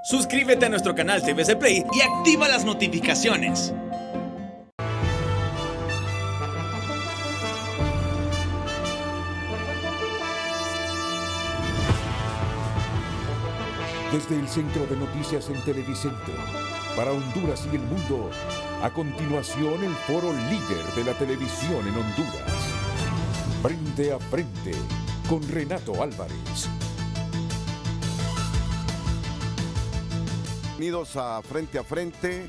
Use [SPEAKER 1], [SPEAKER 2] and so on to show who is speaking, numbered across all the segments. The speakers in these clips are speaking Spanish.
[SPEAKER 1] Suscríbete a nuestro canal TVC Play y activa las notificaciones.
[SPEAKER 2] Desde el Centro de Noticias en Televicentro, para Honduras y el mundo, a continuación el foro líder de la televisión en Honduras. Frente a frente, con Renato Álvarez.
[SPEAKER 3] Bienvenidos a Frente a Frente.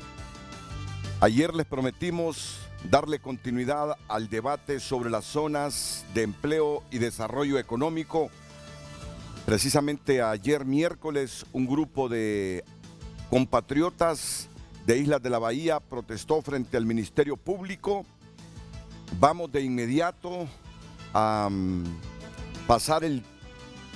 [SPEAKER 3] Ayer les prometimos darle continuidad al debate sobre las zonas de empleo y desarrollo económico. Precisamente ayer miércoles un grupo de compatriotas de Islas de la Bahía protestó frente al Ministerio Público. Vamos de inmediato a pasar el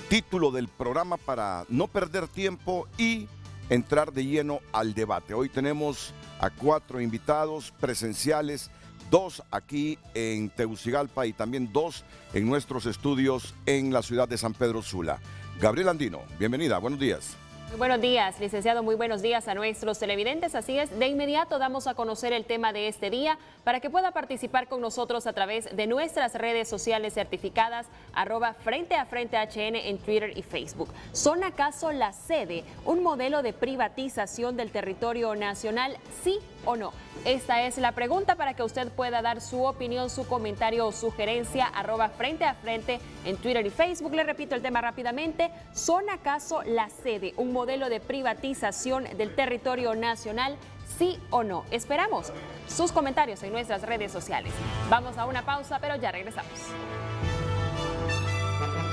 [SPEAKER 3] título del programa para no perder tiempo y entrar de lleno al debate. Hoy tenemos a 4 invitados presenciales, 2 aquí en Tegucigalpa y también 2 en nuestros estudios en la ciudad de San Pedro Sula. Gabriela Andino, bienvenida, buenos días.
[SPEAKER 4] Muy buenos días, licenciado, muy buenos días a nuestros televidentes. Así es, de inmediato damos a conocer el tema de este día para que pueda participar con nosotros a través de nuestras redes sociales certificadas @FrenteAFrenteHN en Twitter y Facebook. ¿Son acaso la sede un modelo de privatización del territorio nacional, sí o no? Esta es la pregunta para que usted pueda dar su opinión, su comentario o sugerencia @FrenteAFrente en Twitter y Facebook. Le repito el tema rápidamente. ¿Son acaso la sede un modelo de privatización del territorio nacional, sí o no? Esperamos sus comentarios en nuestras redes sociales. Vamos a una pausa, pero ya regresamos.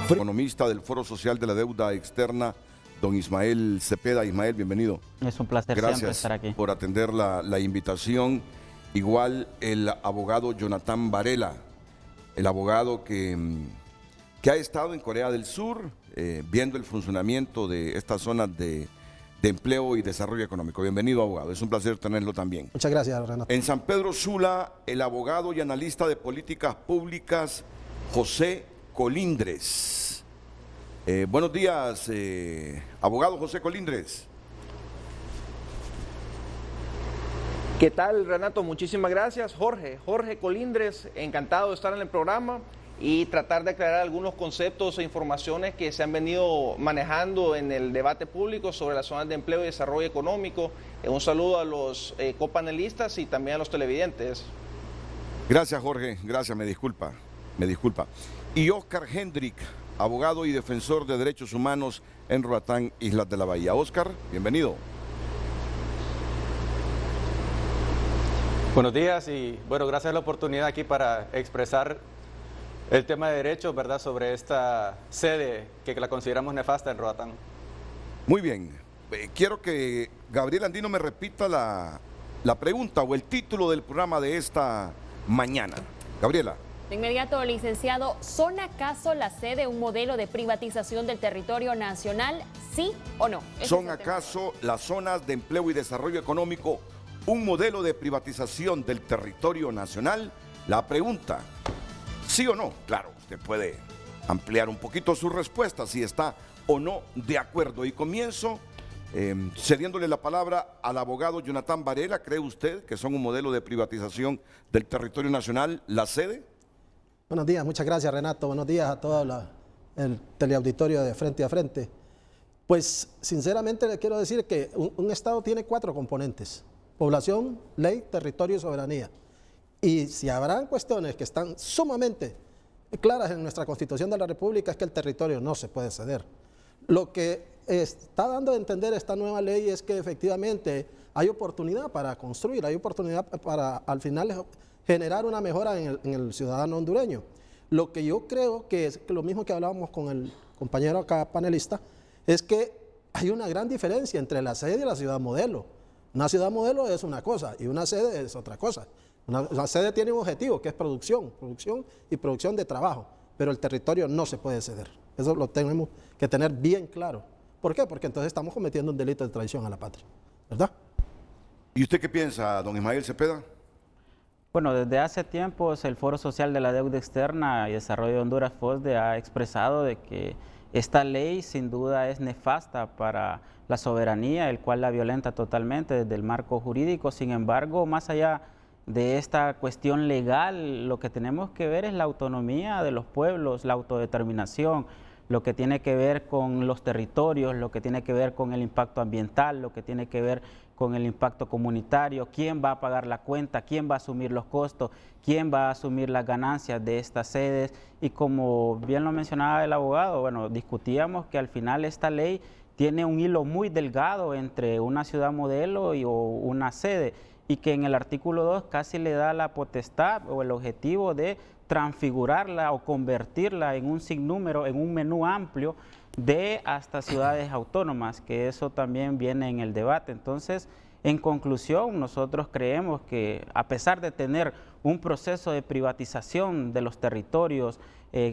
[SPEAKER 3] Economista del Foro Social de la Deuda Externa, don Ismael Cepeda. Ismael, bienvenido.
[SPEAKER 5] Es un placer siempre estar aquí.
[SPEAKER 3] Gracias por atender la invitación. Igual el abogado Jonathan Varela, el abogado que ha estado en Corea del Sur viendo el funcionamiento de estas zonas de empleo y desarrollo económico. Bienvenido, abogado. Es un placer tenerlo también.
[SPEAKER 6] Muchas gracias, Renato.
[SPEAKER 3] En San Pedro Sula, el abogado y analista de políticas públicas, José Colindres. Buenos días, abogado José Colindres.
[SPEAKER 7] ¿Qué tal, Renato? Muchísimas gracias. Jorge Colindres, encantado de estar en el programa y tratar de aclarar algunos conceptos e informaciones que se han venido manejando en el debate público sobre las zonas de empleo y desarrollo económico. Un saludo a los copanelistas y también a los televidentes.
[SPEAKER 3] Gracias, Jorge. Gracias, me disculpa. Y Oscar Hendrick, abogado y defensor de derechos humanos en Roatán, Islas de la Bahía. Oscar, bienvenido.
[SPEAKER 8] Buenos días y bueno, gracias a la oportunidad aquí para expresar el tema de derechos, ¿verdad?, sobre esta sede que la consideramos nefasta en Roatán.
[SPEAKER 3] Muy bien. Quiero que Gabriel Andino me repita la pregunta o el título del programa de esta mañana. Gabriela.
[SPEAKER 4] De inmediato, licenciado, ¿son acaso la sede un modelo de privatización del territorio nacional, sí o no?
[SPEAKER 3] ¿Son acaso las zonas de empleo y desarrollo económico un modelo de privatización del territorio nacional? La pregunta, ¿sí o no? Claro, usted puede ampliar un poquito su respuesta si está o no de acuerdo. Y comienzo cediéndole la palabra al abogado Jonathan Varela. ¿Cree usted que son un modelo de privatización del territorio nacional la sede?
[SPEAKER 6] Buenos días, muchas gracias, Renato. Buenos días a todo el teleauditorio de Frente a Frente. Pues sinceramente le quiero decir que un Estado tiene 4 componentes: población, ley, territorio y soberanía. Y si habrán cuestiones que están sumamente claras en nuestra Constitución de la República, es que el territorio no se puede ceder. Lo que está dando a entender esta nueva ley es que efectivamente hay oportunidad para construir, hay oportunidad para al final generar una mejora en el ciudadano hondureño. Lo que yo creo que es lo mismo que hablábamos con el compañero acá panelista, es que hay una gran diferencia entre la sede y la ciudad modelo. Una ciudad modelo es una cosa y una sede es otra cosa. La sede tiene un objetivo que es producción y producción de trabajo, pero el territorio no se puede ceder. Eso lo tenemos que tener bien claro. ¿Por qué? Porque entonces estamos cometiendo un delito de traición a la patria, ¿verdad?
[SPEAKER 3] ¿Y usted qué piensa, don Ismael Cepeda?
[SPEAKER 5] Bueno, desde hace tiempos el Foro Social de la Deuda Externa y Desarrollo de Honduras, FOSDE, ha expresado de que esta ley sin duda es nefasta para la soberanía, el cual la violenta totalmente desde el marco jurídico. Sin embargo, más allá de esta cuestión legal, lo que tenemos que ver es la autonomía de los pueblos, la autodeterminación, lo que tiene que ver con los territorios, lo que tiene que ver con el impacto ambiental, lo que tiene que ver con el impacto comunitario, quién va a pagar la cuenta, quién va a asumir los costos, quién va a asumir las ganancias de estas sedes. Y como bien lo mencionaba el abogado, bueno, discutíamos que al final esta ley tiene un hilo muy delgado entre una ciudad modelo o una sede, y que en el artículo 2 casi le da la potestad o el objetivo de transfigurarla o convertirla en un sinnúmero, en un menú amplio de hasta ciudades autónomas, que eso también viene en el debate. Entonces, en conclusión, nosotros creemos que a pesar de tener un proceso de privatización de los territorios,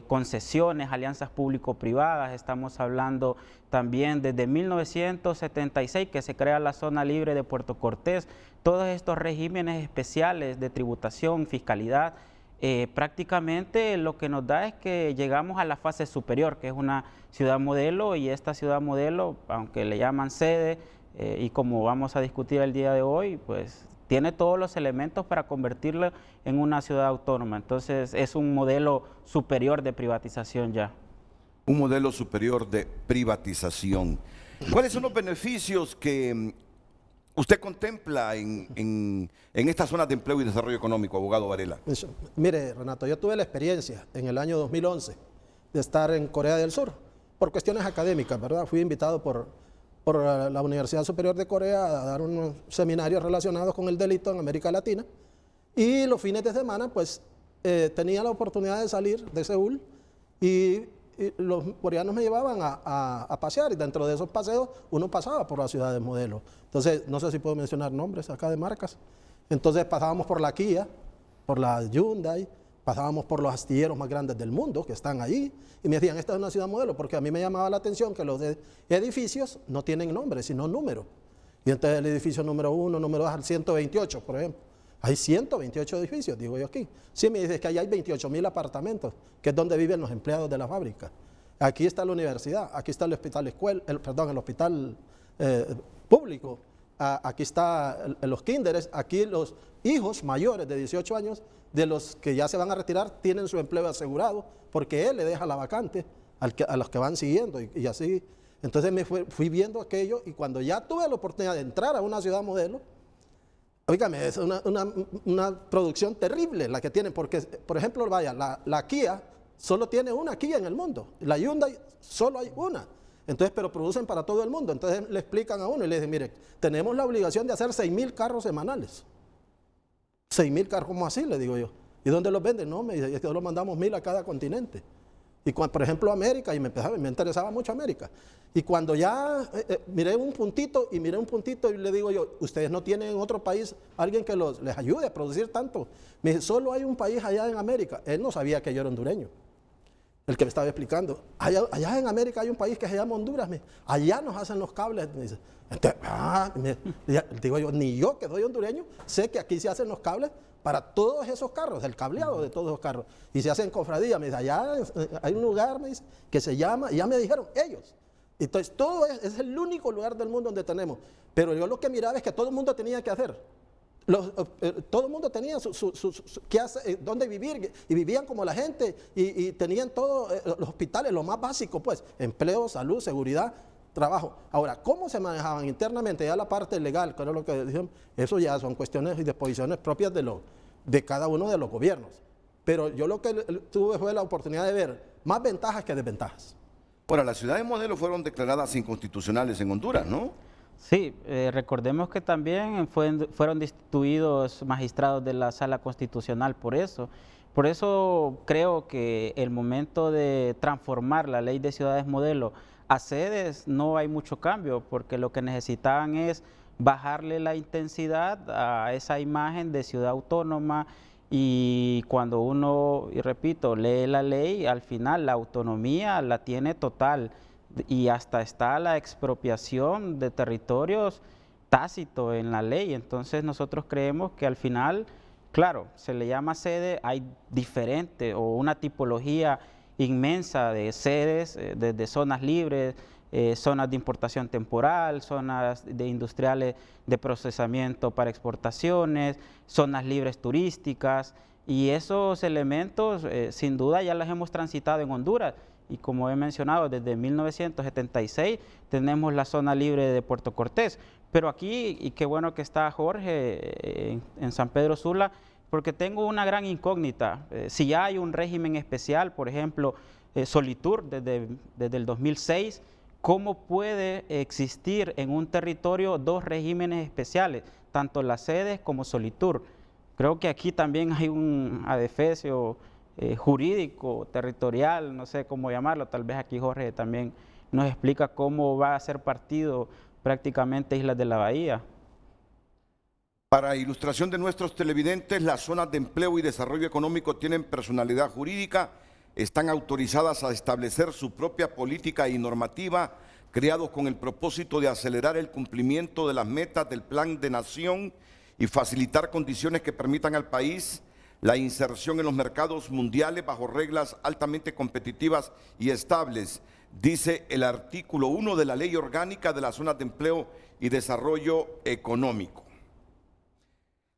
[SPEAKER 5] concesiones, alianzas público-privadas, estamos hablando también desde 1976 que se crea la zona libre de Puerto Cortés, todos estos regímenes especiales de tributación, fiscalidad, prácticamente lo que nos da es que llegamos a la fase superior, que es una ciudad modelo, y esta ciudad modelo, aunque le llaman sede, y como vamos a discutir el día de hoy, pues tiene todos los elementos para convertirla en una ciudad autónoma. Entonces es un modelo superior de privatización ya.
[SPEAKER 3] Un modelo superior de privatización. ¿Cuáles son los beneficios que usted contempla en estas zonas de empleo y desarrollo económico, abogado Varela?
[SPEAKER 6] Mire, Renato, yo tuve la experiencia en el año 2011 de estar en Corea del Sur por cuestiones académicas, ¿verdad? Fui invitado por la Universidad Superior de Corea a dar unos seminarios relacionados con el delito en América Latina, y los fines de semana pues tenía la oportunidad de salir de Seúl y los coreanos me llevaban a pasear, y dentro de esos paseos uno pasaba por las ciudades modelo. Entonces, no sé si puedo mencionar nombres acá de marcas. Entonces pasábamos por la Kia, por la Hyundai, pasábamos por los astilleros más grandes del mundo que están allí, y me decían, esta es una ciudad modelo, porque a mí me llamaba la atención que los edificios no tienen nombre, sino número. Y entonces el edificio número 1, número 2, al 128, por ejemplo. Hay 128 edificios, digo yo aquí. Sí, me dice que allá hay 28.000 apartamentos, que es donde viven los empleados de la fábrica. Aquí está la universidad, aquí está el hospital el hospital público, aquí están los kinderes, aquí los hijos mayores de 18 años de los que ya se van a retirar tienen su empleo asegurado, porque él le deja la vacante a los que van siguiendo y así. Entonces me fui viendo aquello, y cuando ya tuve la oportunidad de entrar a una ciudad modelo, oígame, es una producción terrible la que tienen, porque, por ejemplo, vaya, la Kia solo tiene una Kia en el mundo, la Hyundai solo hay una, entonces, pero producen para todo el mundo. Entonces le explican a uno y le dicen, mire, tenemos la obligación de hacer 6.000 carros semanales. 6.000 carros, ¿cómo así? Le digo yo. ¿Y dónde los venden? No, me dice, es que los mandamos 1.000 a cada continente. Y cuando, por ejemplo, América, y me interesaba mucho América. Y cuando ya miré un puntito y le digo yo, ¿ustedes no tienen en otro país alguien que les ayude a producir tanto? Me dice, solo hay un país allá en América. Él no sabía que yo era hondureño, el que me estaba explicando. Allá en América hay un país que se llama Honduras. Allá nos hacen los cables. Me dice, entonces, digo yo, ni yo que soy hondureño, sé que aquí se hacen los cables para todos esos carros, el cableado de todos esos carros. Y se hacen cofradías. Me dice, allá hay un lugar, me dice, que se llama, y ya me dijeron ellos. Entonces, todo es el único lugar del mundo donde tenemos. Pero yo lo que miraba es que todo el mundo tenía que hacer. Todo el mundo tenía dónde vivir, y vivían como la gente, y tenían todos los hospitales, lo más básico, pues, empleo, salud, seguridad, trabajo. Ahora, ¿cómo se manejaban internamente? Ya la parte legal, que era lo que dijeron, eso ya son cuestiones y disposiciones propias de cada uno de los gobiernos. Pero yo lo que tuve fue la oportunidad de ver más ventajas que desventajas.
[SPEAKER 3] Ahora, las ciudades modelo fueron declaradas inconstitucionales en Honduras, ¿no?
[SPEAKER 5] Sí, recordemos que también fueron destituidos magistrados de la Sala Constitucional por eso. Por eso creo que el momento de transformar la ley de ciudades modelo a sedes no hay mucho cambio, porque lo que necesitaban es bajarle la intensidad a esa imagen de ciudad autónoma, y cuando uno, y repito, lee la ley, al final la autonomía la tiene total, y hasta está la expropiación de territorios tácito en la ley. Entonces nosotros creemos que al final, claro, se le llama sede, hay diferente o una tipología inmensa de sedes, desde zonas libres, zonas de importación temporal, zonas de industriales de procesamiento para exportaciones, zonas libres turísticas, y esos elementos sin duda ya los hemos transitado en Honduras. Y como he mencionado, desde 1976 tenemos la zona libre de Puerto Cortés. Pero aquí, y qué bueno que está Jorge en San Pedro Sula, porque tengo una gran incógnita. Si ya hay un régimen especial, por ejemplo, Solitur desde el 2006, ¿cómo puede existir en un territorio dos regímenes especiales, tanto las sedes como Solitur? Creo que aquí también hay un adefesio jurídico, territorial, no sé cómo llamarlo. Tal vez aquí Jorge también nos explica cómo va a ser partido prácticamente Islas de la Bahía.
[SPEAKER 3] Para ilustración de nuestros televidentes, las zonas de empleo y desarrollo económico tienen personalidad jurídica, están autorizadas a establecer su propia política y normativa, creados con el propósito de acelerar el cumplimiento de las metas del Plan de Nación y facilitar condiciones que permitan al país la inserción en los mercados mundiales bajo reglas altamente competitivas y estables, dice el artículo 1 de la Ley Orgánica de las Zonas de Empleo y Desarrollo Económico.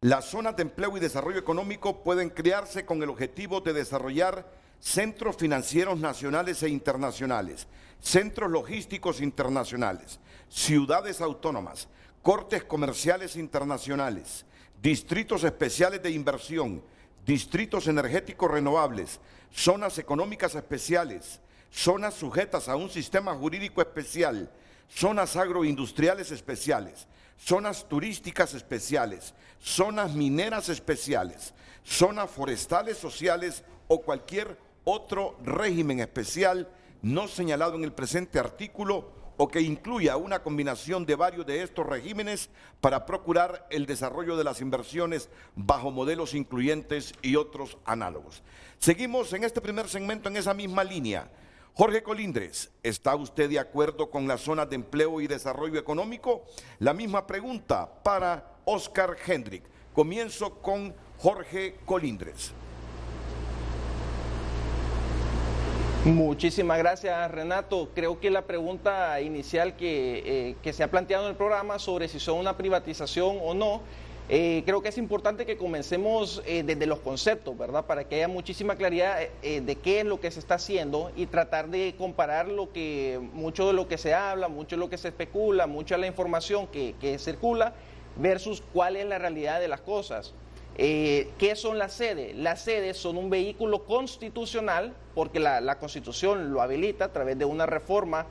[SPEAKER 3] Las zonas de empleo y desarrollo económico pueden crearse con el objetivo de desarrollar centros financieros nacionales e internacionales, centros logísticos internacionales, ciudades autónomas, cortes comerciales internacionales, distritos especiales de inversión, distritos energéticos renovables, zonas económicas especiales, zonas sujetas a un sistema jurídico especial, zonas agroindustriales especiales, zonas turísticas especiales, zonas mineras especiales, zonas forestales sociales o cualquier otro régimen especial no señalado en el presente artículo o que incluya una combinación de varios de estos regímenes para procurar el desarrollo de las inversiones bajo modelos incluyentes y otros análogos. Seguimos en este primer segmento en esa misma línea. Jorge Colindres, ¿está usted de acuerdo con las zonas de empleo y desarrollo económico? La misma pregunta para Oscar Hendrik. Comienzo con Jorge Colindres.
[SPEAKER 7] Muchísimas gracias, Renato. Creo que la pregunta inicial que se ha planteado en el programa sobre si son una privatización o no, creo que es importante que comencemos desde los conceptos, ¿verdad? Para que haya muchísima claridad de qué es lo que se está haciendo y tratar de comparar mucho de lo que se habla, mucho de lo que se especula, mucha de la información que circula versus cuál es la realidad de las cosas. ¿Qué son las sedes? Las sedes son un vehículo constitucional, porque la Constitución lo habilita a través de una reforma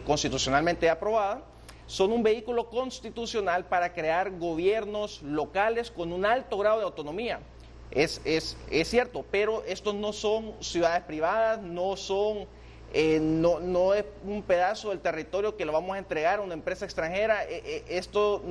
[SPEAKER 7] constitucionalmente aprobada. Son un vehículo constitucional para crear gobiernos locales con un alto grado de autonomía. Es cierto, pero estos no son ciudades privadas, no es un pedazo del territorio que lo vamos a entregar a una empresa extranjera. Esto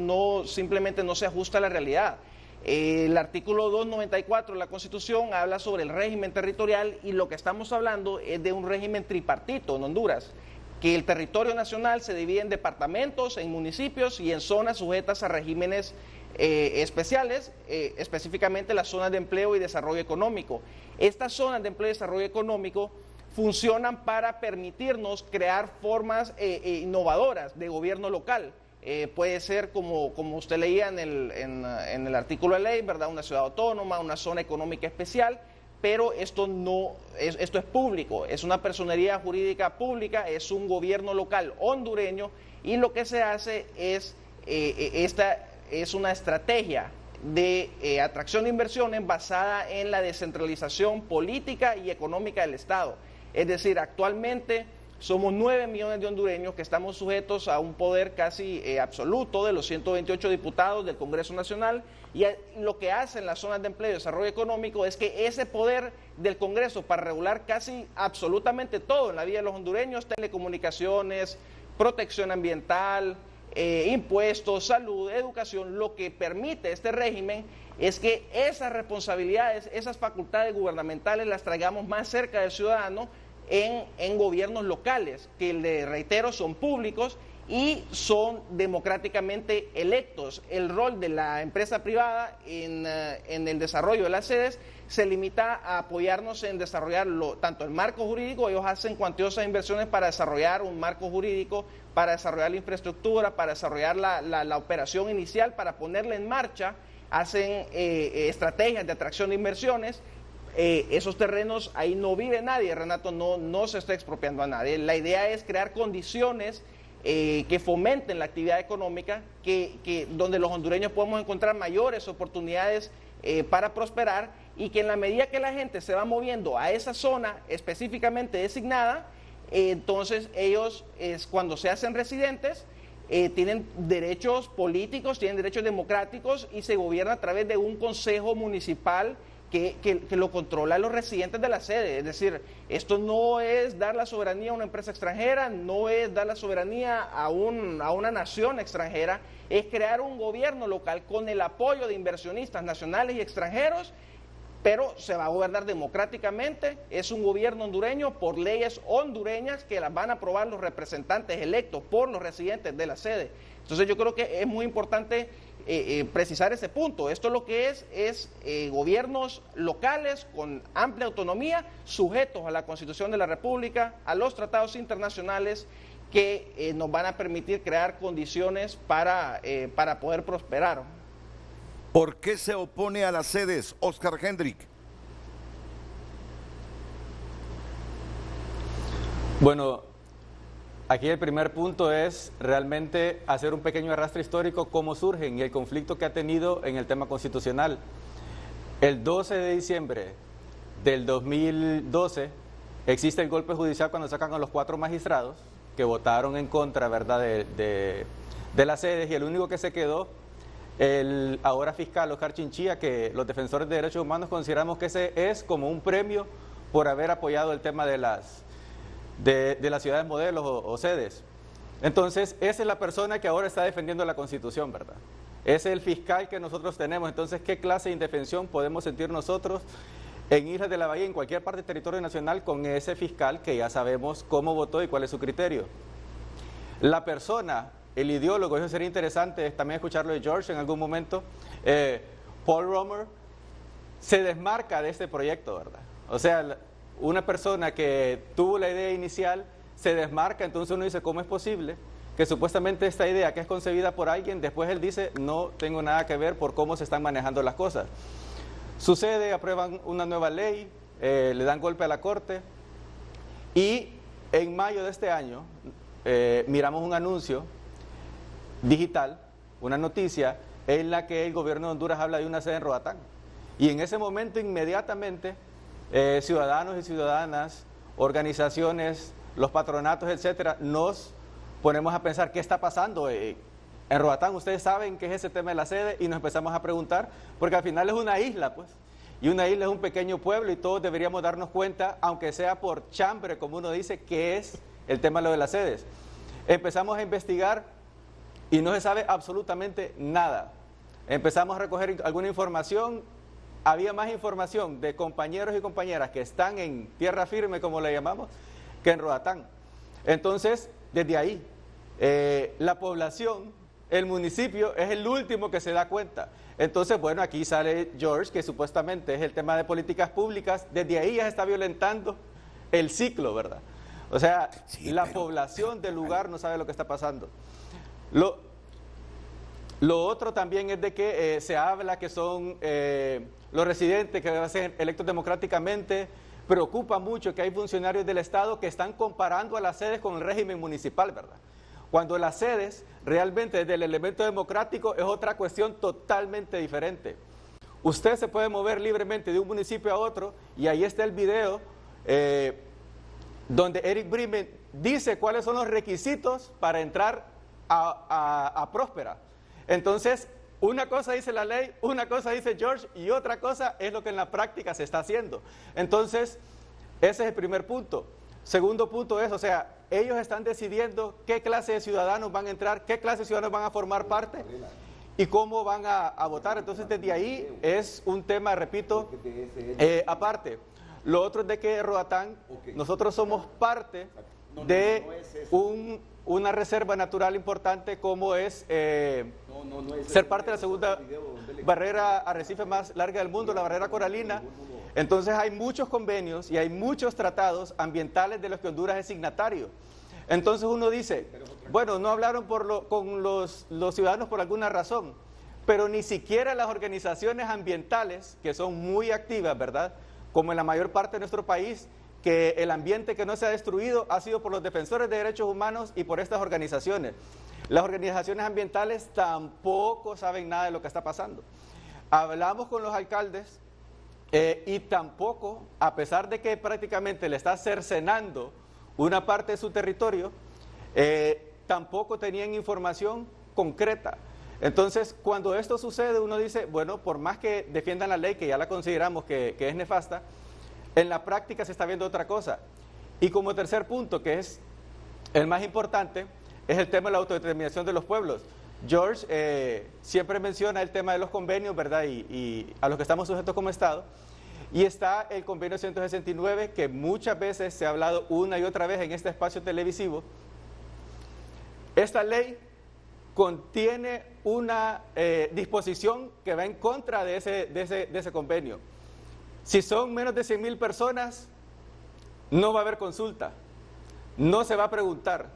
[SPEAKER 7] simplemente no se ajusta a la realidad. El artículo 294 de la Constitución habla sobre el régimen territorial y lo que estamos hablando es de un régimen tripartito en Honduras, que el territorio nacional se divide en departamentos, en municipios y en zonas sujetas a regímenes especiales, específicamente las zonas de empleo y desarrollo económico. Estas zonas de empleo y desarrollo económico funcionan para permitirnos crear formas innovadoras de gobierno local. Puede ser como usted leía en el artículo de ley, ¿verdad? Una ciudad autónoma, una zona económica especial, pero esto es público, es una personería jurídica pública, es un gobierno local hondureño y lo que se hace es una estrategia de atracción de inversiones basada en la descentralización política y económica del Estado. Es decir, actualmente somos 9 millones de hondureños que estamos sujetos a un poder casi absoluto de los 128 diputados del Congreso Nacional y lo que hacen las zonas de empleo y desarrollo económico es que ese poder del Congreso para regular casi absolutamente todo en la vida de los hondureños, telecomunicaciones, protección ambiental, impuestos, salud, educación, lo que permite este régimen es que esas responsabilidades, esas facultades gubernamentales las traigamos más cerca del ciudadano en gobiernos locales, que le reitero son públicos y son democráticamente electos. El rol de la empresa privada en el desarrollo de las sedes se limita a apoyarnos en desarrollar tanto el marco jurídico. Ellos hacen cuantiosas inversiones para desarrollar un marco jurídico, para desarrollar la infraestructura, para desarrollar la operación inicial, para ponerla en marcha, hacen estrategias de atracción de inversiones. Esos terrenos, ahí no vive nadie, Renato, no se está expropiando a nadie. La idea es crear condiciones que fomenten la actividad económica, donde los hondureños podemos encontrar mayores oportunidades para prosperar, y que en la medida que la gente se va moviendo a esa zona específicamente designada, entonces ellos, cuando se hacen residentes, tienen derechos políticos, tienen derechos democráticos, y se gobierna a través de un consejo municipal que lo controla a los residentes de la sede. Es decir, esto no es dar la soberanía a una empresa extranjera, no es dar la soberanía a una nación extranjera, es crear un gobierno local con el apoyo de inversionistas nacionales y extranjeros, pero se va a gobernar democráticamente. Es un gobierno hondureño por leyes hondureñas que las van a aprobar los representantes electos por los residentes de la sede. Entonces yo creo que es muy importante precisar ese punto. Esto lo que es gobiernos locales con amplia autonomía, sujetos a la Constitución de la República, a los tratados internacionales que nos van a permitir crear condiciones para poder prosperar.
[SPEAKER 3] ¿Por qué se opone a las sedes, Oscar Hendrik?
[SPEAKER 8] Bueno, aquí el primer punto es realmente hacer un pequeño arrastre histórico, cómo surgen y el conflicto que ha tenido en el tema constitucional. El 12 de diciembre del 2012 existe el golpe judicial cuando sacan a los 4 magistrados que votaron en contra, ¿verdad?, de las sedes, y el único que se quedó, el ahora fiscal Oscar Chinchilla, que los defensores de derechos humanos consideramos que ese es como un premio por haber apoyado el tema de las ciudades modelos o sedes. Entonces, esa es la persona que ahora está defendiendo la Constitución, ¿verdad? Ese es el fiscal que nosotros tenemos. Entonces, ¿qué clase de indefensión podemos sentir nosotros en Islas de la Bahía, en cualquier parte del territorio nacional, con ese fiscal que ya sabemos cómo votó y cuál es su criterio? La persona, el ideólogo, eso sería interesante también escucharlo de George en algún momento. Paul Romer se desmarca de este proyecto, ¿verdad? O sea, una persona que tuvo la idea inicial se desmarca, entonces uno dice, ¿cómo es posible que supuestamente esta idea que es concebida por alguien, después él dice, no tengo nada que ver por cómo se están manejando las cosas? Sucede, aprueban una nueva ley, le dan golpe a la Corte, y en mayo de este año miramos un anuncio digital, una noticia en la que el gobierno de Honduras habla de una sede en Roatán, y en ese momento inmediatamente ciudadanos y ciudadanas, organizaciones, los patronatos, etcétera, nos ponemos a pensar qué está pasando en Roatán. Ustedes saben qué es ese tema de la sede, y nos empezamos a preguntar, porque al final es una isla, pues, y una isla es un pequeño pueblo, y todos deberíamos darnos cuenta, aunque sea por chambre, como uno dice, qué es el tema de lo de las sedes. Empezamos a investigar y no se sabe absolutamente nada. Empezamos a recoger alguna información. Había más información de compañeros y compañeras que están en tierra firme, como le llamamos, que en Roatán. Entonces, desde ahí, la población, el municipio, es el último que se da cuenta. Entonces, bueno, aquí sale George, que supuestamente es el tema de políticas públicas. Desde ahí ya se está violentando el ciclo, ¿verdad? O sea, sí, la población del lugar no sabe lo que está pasando. Lo otro también es de que se habla que son los residentes que van a ser electos democráticamente. Preocupa mucho que hay funcionarios del Estado que están comparando a las sedes con el régimen municipal, ¿verdad? Cuando las sedes realmente desde el elemento democrático es otra cuestión totalmente diferente. Usted se puede mover libremente de un municipio a otro, y ahí está el video donde Eric Brimen dice cuáles son los requisitos para entrar a Próspera. Entonces, una cosa dice la ley, una cosa dice George, y otra cosa es lo que en la práctica se está haciendo. Entonces, ese es el primer punto. Segundo punto es, o sea, ellos están decidiendo qué clase de ciudadanos van a entrar, qué clase de ciudadanos van a formar parte y cómo van a votar. Entonces, desde ahí es un tema, repito, aparte. Lo otro es de que Roatán, nosotros somos parte de una reserva natural importante como es ser parte de la segunda barrera arrecife más larga del mundo, la barrera coralina. Entonces hay muchos convenios y hay muchos tratados ambientales de los que Honduras es signatario. Entonces uno dice, bueno, no hablaron con los ciudadanos por alguna razón, pero ni siquiera las organizaciones ambientales, que son muy activas, ¿verdad?, como en la mayor parte de nuestro país, que el ambiente que no se ha destruido ha sido por los defensores de derechos humanos y por estas organizaciones. Las organizaciones ambientales tampoco saben nada de lo que está pasando. Hablamos con los alcaldes y tampoco, a pesar de que prácticamente le está cercenando una parte de su territorio, tampoco tenían información concreta. Entonces, cuando esto sucede, uno dice, bueno, por más que defiendan la ley, que ya la consideramos que es nefasta, en la práctica se está viendo otra cosa. Y como tercer punto, que es el más importante, es el tema de la autodeterminación de los pueblos. George siempre menciona el tema de los convenios, ¿verdad?, y a los que estamos sujetos como Estado. Y está el convenio 169, que muchas veces se ha hablado una y otra vez en este espacio televisivo. Esta ley contiene una disposición que va en contra de ese convenio. Si son menos de 100,000 personas, no va a haber consulta, no se va a preguntar.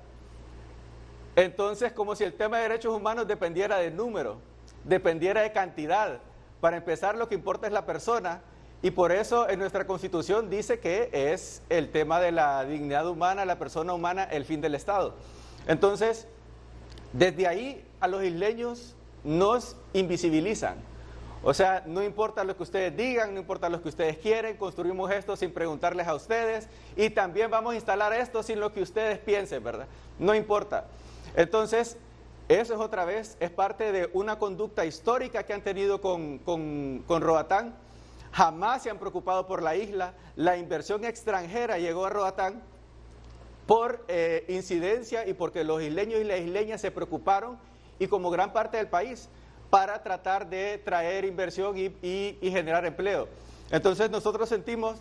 [SPEAKER 8] Entonces, como si el tema de derechos humanos dependiera de número, dependiera de cantidad. Para empezar, lo que importa es la persona, y por eso en nuestra Constitución dice que es el tema de la dignidad humana, la persona humana, el fin del Estado. Entonces, desde ahí a los isleños nos invisibilizan. O sea, no importa lo que ustedes digan, no importa lo que ustedes quieren, construimos esto sin preguntarles a ustedes y también vamos a instalar esto sin lo que ustedes piensen, ¿verdad? No importa. Entonces, eso es otra vez, es parte de una conducta histórica que han tenido con Roatán. Jamás se han preocupado por la isla. La inversión extranjera llegó a Roatán por incidencia y porque los isleños y las isleñas se preocuparon, y como gran parte del país, para tratar de traer inversión y generar empleo. Entonces nosotros sentimos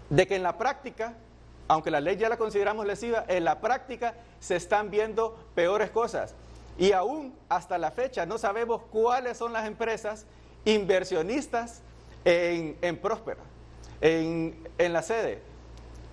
[SPEAKER 8] de que en la práctica, aunque la ley ya la consideramos lesiva, en la práctica se están viendo peores cosas. Y aún hasta la fecha no sabemos cuáles son las empresas inversionistas en Próspera, en la sede.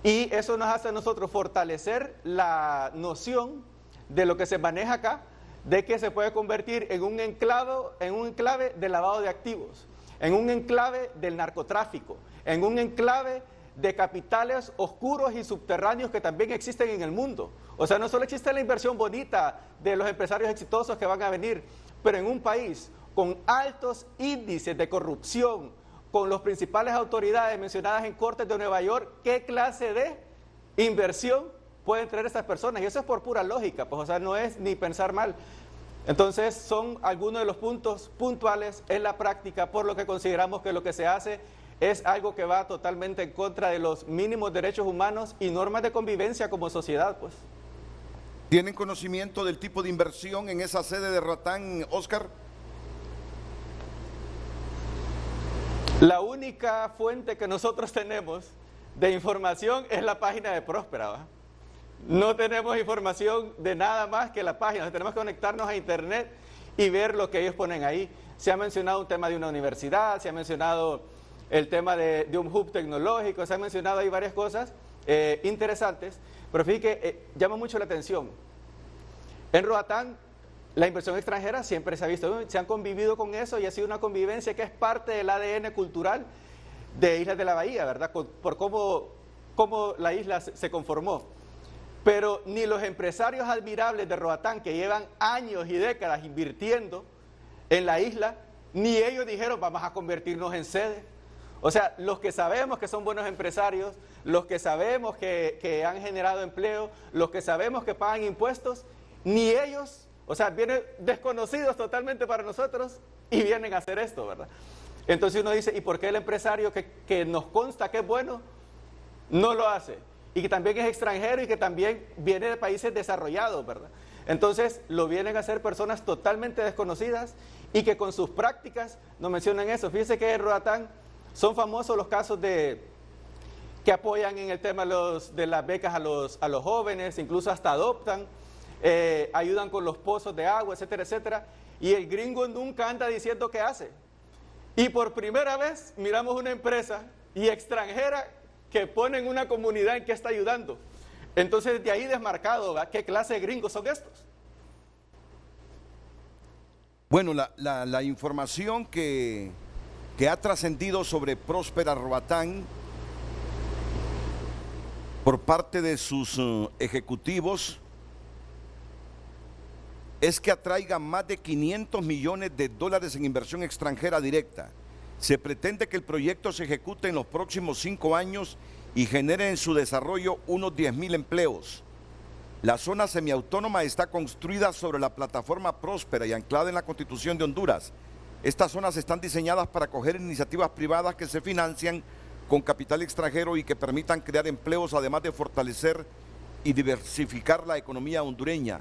[SPEAKER 8] Y eso nos hace a nosotros fortalecer la noción de lo que se maneja acá, de que se puede convertir en un enclave de lavado de activos, en un enclave del narcotráfico, en un enclave de capitales oscuros y subterráneos que también existen en el mundo. O sea, no solo existe la inversión bonita de los empresarios exitosos que van a venir, pero en un país con altos índices de corrupción, con las principales autoridades mencionadas en Cortes de Nueva York, ¿qué clase de inversión pueden traer estas personas? Y eso es por pura lógica, pues, o sea, no es ni pensar mal. Entonces, son algunos de los puntos puntuales en la práctica, por lo que consideramos que lo que se hace es algo que va totalmente en contra de los mínimos derechos humanos y normas de convivencia como sociedad, pues.
[SPEAKER 3] ¿Tienen conocimiento del tipo de inversión en esa sede de Roatán, Oscar?
[SPEAKER 8] La única fuente que nosotros tenemos de información es la página de Próspera, ¿va? No tenemos información de nada más que la página. Tenemos que conectarnos a internet y ver lo que ellos ponen ahí. Se ha mencionado un tema de una universidad, se ha mencionado el tema de un hub tecnológico, se han mencionado ahí varias cosas interesantes, pero fíjate que llama mucho la atención. En Roatán, la inversión extranjera siempre se ha visto, se han convivido con eso y ha sido una convivencia que es parte del ADN cultural de Islas de la Bahía, ¿verdad? Por cómo la isla se conformó. Pero ni los empresarios admirables de Roatán, que llevan años y décadas invirtiendo en la isla, ni ellos dijeron vamos a convertirnos en sede. O sea, los que sabemos que son buenos empresarios, los que sabemos que han generado empleo, los que sabemos que pagan impuestos, ni ellos, o sea, vienen desconocidos totalmente para nosotros y vienen a hacer esto, ¿verdad? Entonces uno dice, ¿y por qué el empresario que nos consta que es bueno no lo hace? Y que también es extranjero y que también viene de países desarrollados, ¿verdad? Entonces lo vienen a hacer personas totalmente desconocidas y que con sus prácticas nos mencionan eso. Fíjense que en Roatán son famosos los casos de que apoyan en el tema de las becas a los jóvenes, incluso hasta adoptan, ayudan con los pozos de agua, etcétera, etcétera. Y el gringo nunca anda diciendo qué hace. Y por primera vez miramos una empresa y extranjera que pone en una comunidad en que está ayudando. Entonces, de ahí desmarcado, ¿verdad? ¿Qué clase de gringos son estos?
[SPEAKER 3] Bueno, la información que ha trascendido sobre Próspera Roatán por parte de sus ejecutivos es que atraiga más de 500 millones de dólares en inversión extranjera directa. Se pretende que el proyecto se ejecute en los próximos 5 años y genere en su desarrollo unos 10.000 empleos. La zona semiautónoma está construida sobre la plataforma Próspera y anclada en la Constitución de Honduras. Estas zonas están diseñadas para acoger iniciativas privadas que se financian con capital extranjero y que permitan crear empleos, además de fortalecer y diversificar la economía hondureña.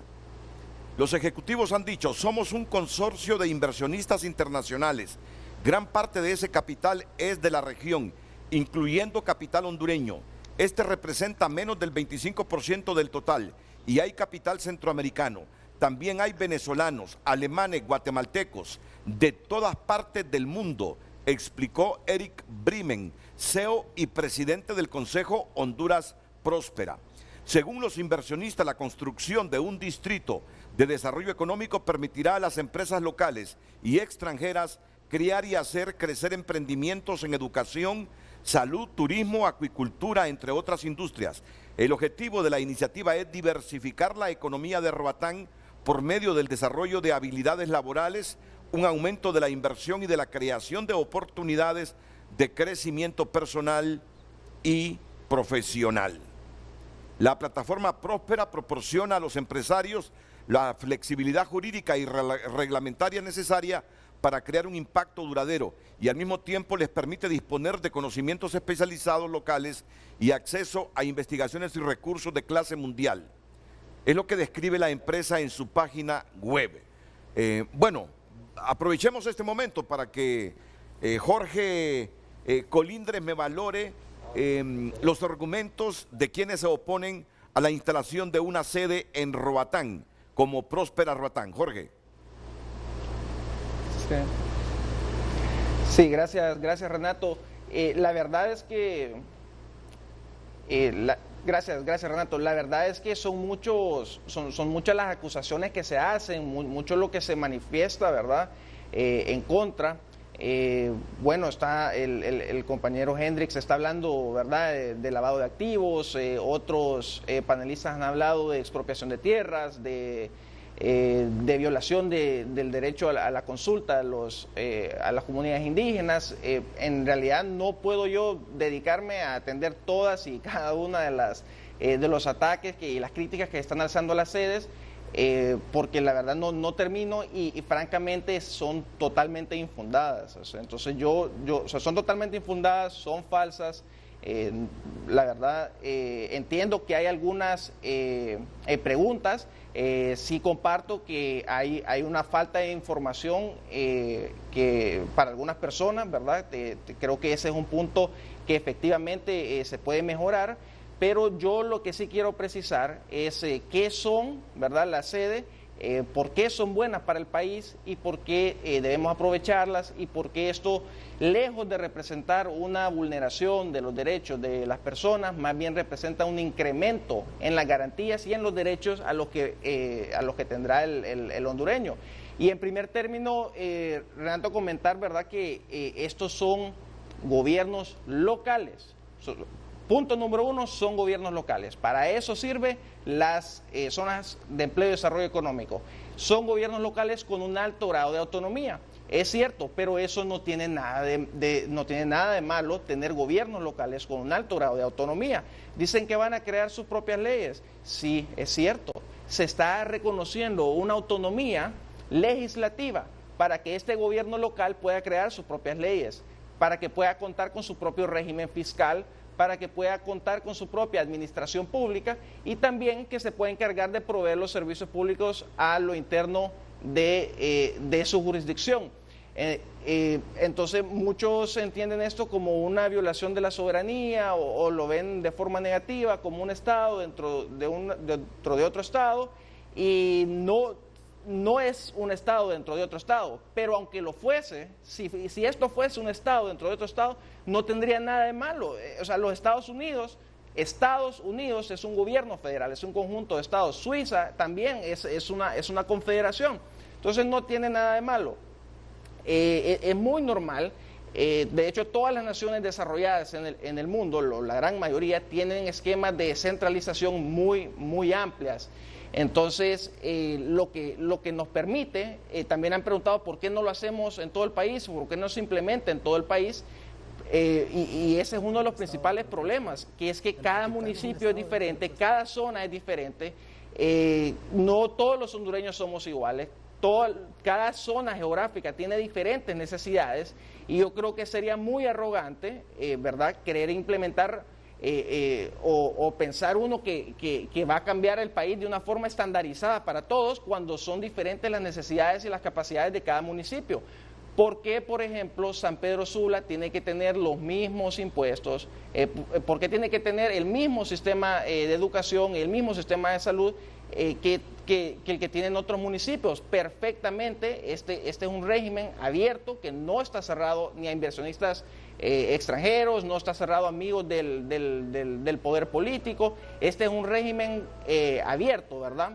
[SPEAKER 3] Los ejecutivos han dicho: somos un consorcio de inversionistas internacionales. Gran parte de ese capital es de la región, incluyendo capital hondureño. Este representa menos del 25% del total, y hay capital centroamericano. También hay venezolanos, alemanes, guatemaltecos, de todas partes del mundo, explicó Eric Bremen, CEO y presidente del Consejo Honduras Próspera. Según los inversionistas, la construcción de un distrito de desarrollo económico permitirá a las empresas locales y extranjeras crear y hacer crecer emprendimientos en educación, salud, turismo, acuicultura, entre otras industrias. El objetivo de la iniciativa es diversificar la economía de Roatán por medio del desarrollo de habilidades laborales, un aumento de la inversión y de la creación de oportunidades de crecimiento personal y profesional. La plataforma Próspera proporciona a los empresarios la flexibilidad jurídica y reglamentaria necesaria para crear un impacto duradero y al mismo tiempo les permite disponer de conocimientos especializados locales y acceso a investigaciones y recursos de clase mundial. Es lo que describe la empresa en su página web. Bueno, aprovechemos este momento para que Jorge Colindres me valore los argumentos de quienes se oponen a la instalación de una sede en Roatán, como Próspera Roatán. Jorge.
[SPEAKER 7] Sí, gracias Renato. La verdad es que, gracias Renato, la verdad es que son muchas las acusaciones que se hacen, mucho lo que se manifiesta, ¿verdad?, en contra. Bueno, está el compañero Hendrix está hablando, ¿verdad?, de lavado de activos, otros panelistas han hablado de expropiación de tierras, de violación del derecho a la consulta a las comunidades indígenas. En realidad no puedo yo dedicarme a atender todas y cada una de los ataques y las críticas que están alzando las sedes, porque la verdad no termino y francamente son totalmente infundadas. O sea, entonces son totalmente infundadas, son falsas. La verdad, entiendo que hay algunas preguntas. Sí comparto que hay una falta de información que para algunas personas, ¿verdad? Creo que ese es un punto que efectivamente se puede mejorar, pero yo lo que sí quiero precisar es qué son, ¿verdad?, las sedes, por qué son buenas para el país y por qué debemos aprovecharlas y por qué esto, lejos de representar una vulneración de los derechos de las personas, más bien representa un incremento en las garantías y en los derechos a los que tendrá el hondureño. Y en primer término, Renato, comentar, ¿verdad?, que estos son gobiernos locales. Punto número 1, son gobiernos locales. Para eso sirve las zonas de empleo y desarrollo económico. Son gobiernos locales con un alto grado de autonomía. Es cierto, pero eso no tiene nada de malo tener gobiernos locales con un alto grado de autonomía. Dicen que van a crear sus propias leyes. Sí, es cierto. Se está reconociendo una autonomía legislativa para que este gobierno local pueda crear sus propias leyes, para que pueda contar con su propio régimen fiscal, para que pueda contar con su propia administración pública y también que se pueda encargar de proveer los servicios públicos a lo interno de su jurisdicción. Entonces muchos entienden esto como una violación de la soberanía o lo ven de forma negativa como un Estado dentro de otro Estado, y no es un Estado dentro de otro Estado, pero aunque lo fuese, si esto fuese un Estado dentro de otro Estado, no tendría nada de malo. O sea, los Estados Unidos es un gobierno federal, es un conjunto de estados. Suiza también es una confederación, entonces no tiene nada de malo. Es muy normal. De hecho, todas las naciones desarrolladas en el mundo, la gran mayoría, tienen esquemas de descentralización muy amplias. Entonces, lo que nos permite, también han preguntado por qué no lo hacemos en todo el país, por qué no se implementa en todo el país. Y ese es uno de los principales problemas, que es que cada municipio es diferente, cada zona es diferente, no todos los hondureños somos iguales, cada zona geográfica tiene diferentes necesidades, y yo creo que sería muy arrogante, ¿verdad?, querer implementar o pensar uno que va a cambiar el país de una forma estandarizada para todos cuando son diferentes las necesidades y las capacidades de cada municipio. ¿Por qué, por ejemplo, San Pedro Sula tiene que tener los mismos impuestos? ¿Por qué tiene que tener el mismo sistema de educación, el mismo sistema de salud que el que tienen otros municipios? Perfectamente, este es un régimen abierto que no está cerrado ni a inversionistas extranjeros, no está cerrado a amigos del poder político. Este es un régimen abierto, ¿verdad?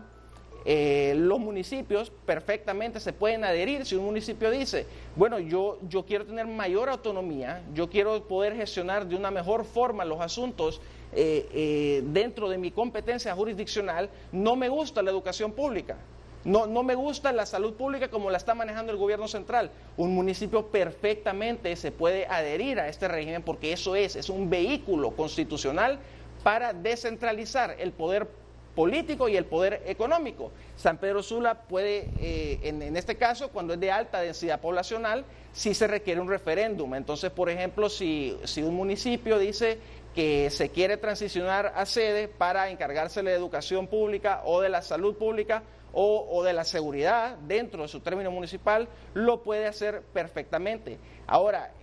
[SPEAKER 7] Los municipios perfectamente se pueden adherir. Si un municipio dice, bueno, yo quiero tener mayor autonomía, yo quiero poder gestionar de una mejor forma los asuntos dentro de mi competencia jurisdiccional, no me gusta la educación pública, no me gusta la salud pública como la está manejando el gobierno central, un municipio perfectamente se puede adherir a este régimen, porque eso es un vehículo constitucional para descentralizar el poder político y el poder económico. San Pedro Sula puede, en este caso, cuando es de alta densidad poblacional, sí se requiere un referéndum. Entonces, por ejemplo, si un municipio dice que se quiere transicionar a sede para encargarse de la educación pública o de la salud pública o de la seguridad dentro de su término municipal, lo puede hacer perfectamente. Ahora,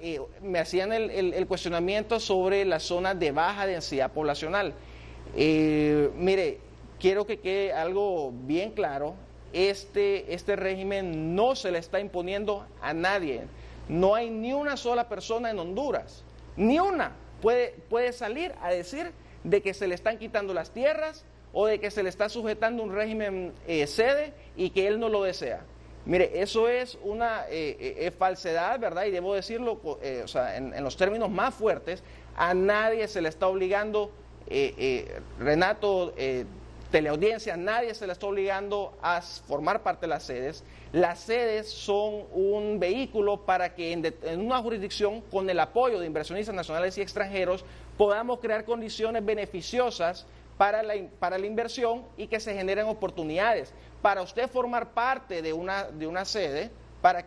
[SPEAKER 7] me hacían el cuestionamiento sobre las zonas de baja densidad poblacional. Mire, quiero que quede algo bien claro, este régimen no se le está imponiendo a nadie. No hay ni una sola persona en Honduras, ni una, puede salir a decir de que se le están quitando las tierras o de que se le está sujetando un régimen sede y que él no lo desea. Mire, eso es una falsedad, ¿verdad? Y debo decirlo o sea, en los términos más fuertes, a nadie se le está obligando, Renato, teleaudiencia, nadie se le está obligando a formar parte de las sedes. Las sedes son un vehículo para que en una jurisdicción, con el apoyo de inversionistas nacionales y extranjeros, podamos crear condiciones beneficiosas para la inversión y que se generen oportunidades. Para usted formar parte de una sede, para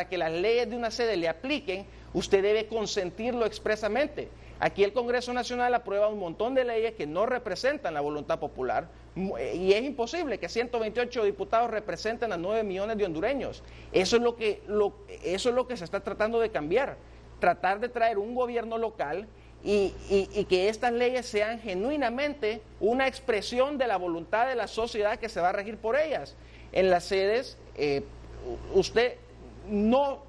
[SPEAKER 7] que las leyes de una sede le apliquen, usted debe consentirlo expresamente. Aquí el Congreso Nacional aprueba un montón de leyes que no representan la voluntad popular, y es imposible que 128 diputados representen a 9 millones de hondureños. Eso es lo que se está tratando de cambiar, tratar de traer un gobierno local y que estas leyes sean genuinamente una expresión de la voluntad de la sociedad que se va a regir por ellas. En las sedes, usted no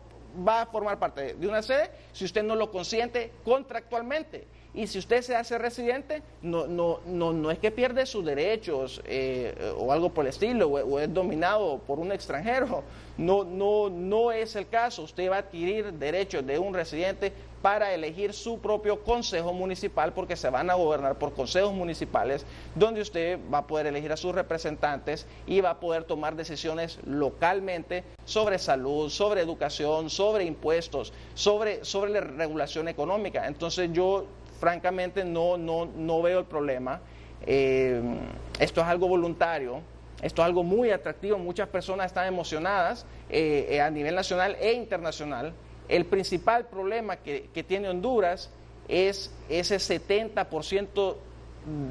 [SPEAKER 7] va a formar parte de una sede si usted no lo consiente contractualmente. Y si usted se hace residente, no es que pierde sus derechos o algo por el estilo, o es dominado por un extranjero. No es el caso. Usted va a adquirir derechos de un residente para elegir su propio consejo municipal, porque se van a gobernar por consejos municipales, donde usted va a poder elegir a sus representantes y va a poder tomar decisiones localmente sobre salud, sobre educación, sobre impuestos, sobre la regulación económica. Entonces yo francamente no veo el problema. Esto es algo voluntario, esto es algo muy atractivo, muchas personas están emocionadas a nivel nacional e internacional. El principal problema que tiene Honduras es ese 70%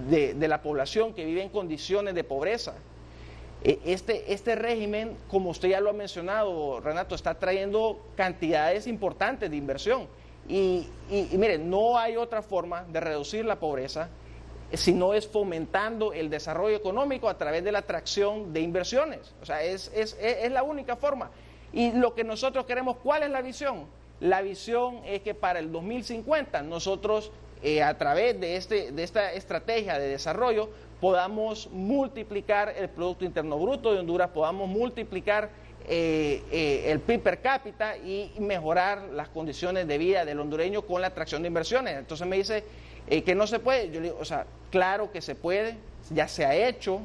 [SPEAKER 7] de la población que vive en condiciones de pobreza. Este régimen, como usted ya lo ha mencionado, Renato, está trayendo cantidades importantes de inversión. Y miren, no hay otra forma de reducir la pobreza si no es fomentando el desarrollo económico a través de la atracción de inversiones. O sea, es la única forma. Y lo que nosotros queremos, ¿cuál es la visión? La visión es que para el 2050 nosotros, a través de esta estrategia de desarrollo, podamos multiplicar el Producto Interno Bruto de Honduras, podamos multiplicar el PIB per cápita y mejorar las condiciones de vida del hondureño con la atracción de inversiones. Entonces me dice que no se puede. Yo le digo, o sea, claro que se puede, ya se ha hecho,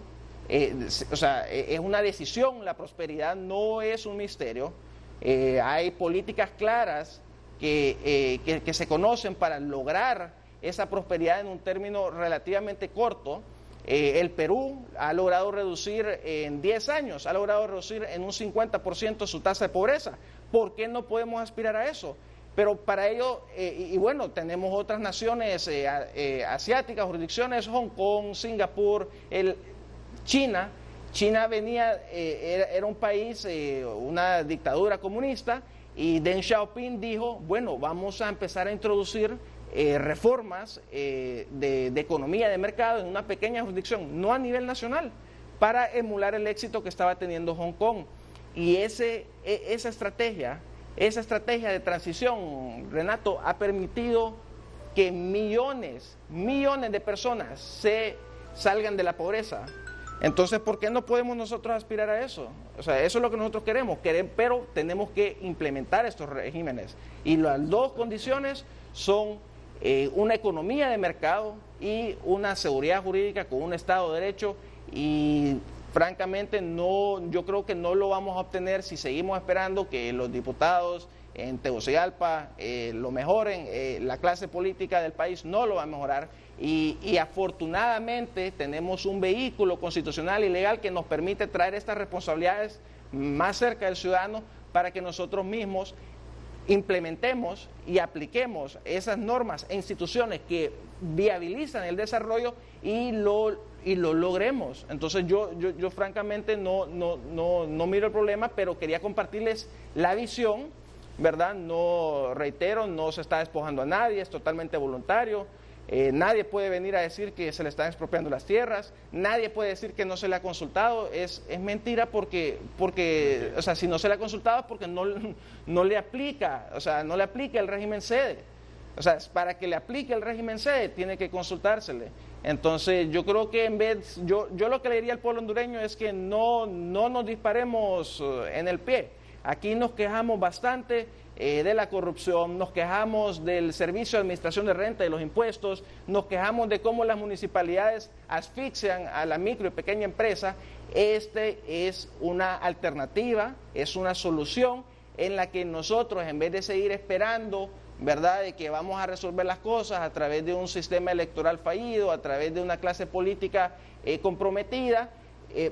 [SPEAKER 7] o sea, es una decisión, la prosperidad no es un misterio. Hay políticas claras que se conocen para lograr esa prosperidad en un término relativamente corto. El Perú ha logrado reducir en 10 años, ha logrado reducir en un 50% su tasa de pobreza. ¿Por qué no podemos aspirar a eso? Pero para ello, y bueno, tenemos otras naciones asiáticas, jurisdicciones, Hong Kong, Singapur, China. China venía, era un país, una dictadura comunista, y Deng Xiaoping dijo, bueno, vamos a empezar a introducir reformas de economía de mercado en una pequeña jurisdicción, no a nivel nacional, para emular el éxito que estaba teniendo Hong Kong. Y esa estrategia de transición, Renato, ha permitido que millones de personas se salgan de la pobreza. Entonces, ¿por qué no podemos nosotros aspirar a eso? O sea, eso es lo que nosotros queremos, pero tenemos que implementar estos regímenes. Y las dos condiciones son una economía de mercado y una seguridad jurídica con un Estado de Derecho, y francamente yo creo que no lo vamos a obtener si seguimos esperando que los diputados en Tegucigalpa lo mejoren. La clase política del país no lo va a mejorar, y afortunadamente tenemos un vehículo constitucional y legal que nos permite traer estas responsabilidades más cerca del ciudadano para que nosotros mismos implementemos y apliquemos esas normas e instituciones que viabilizan el desarrollo y lo logremos. Entonces yo francamente no miro el problema, pero quería compartirles la visión, ¿verdad? No, reitero, no se está despojando a nadie, es totalmente voluntario. Nadie puede venir a decir que se le están expropiando las tierras, nadie puede decir que no se le ha consultado, es mentira porque, o sea, si no se le ha consultado es porque no le aplica, o sea, no le aplica el régimen sede. O sea, para que le aplique el régimen sede tiene que consultársele. Entonces yo creo que yo lo que le diría al pueblo hondureño es que no nos disparemos en el pie. Aquí nos quejamos bastante de la corrupción, nos quejamos del servicio de administración de renta y los impuestos, nos quejamos de cómo las municipalidades asfixian a la micro y pequeña empresa. Es una alternativa, es una solución en la que nosotros, en vez de seguir esperando, ¿verdad?, de que vamos a resolver las cosas a través de un sistema electoral fallido, a través de una clase política comprometida,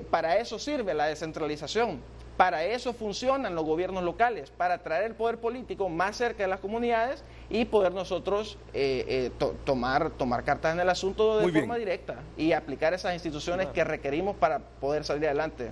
[SPEAKER 7] para eso sirve la descentralización. Para eso funcionan los gobiernos locales, para traer el poder político más cerca de las comunidades y poder nosotros tomar cartas en el asunto de forma directa y aplicar esas instituciones que requerimos para poder salir adelante.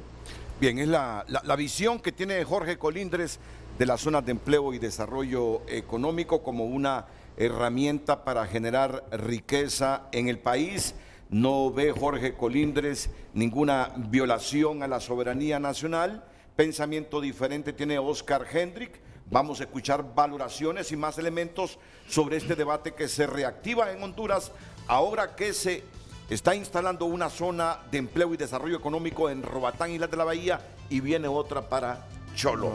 [SPEAKER 3] Bien, es la visión que tiene Jorge Colindres de las zonas de empleo y desarrollo económico como una herramienta para generar riqueza en el país. No ve Jorge Colindres ninguna violación a la soberanía nacional. Pensamiento diferente tiene Oscar Hendrick. Vamos a escuchar valoraciones y más elementos sobre este debate que se reactiva en Honduras ahora que se está instalando una zona de empleo y desarrollo económico en Robatán, Islas de la Bahía, y viene otra para Cholo.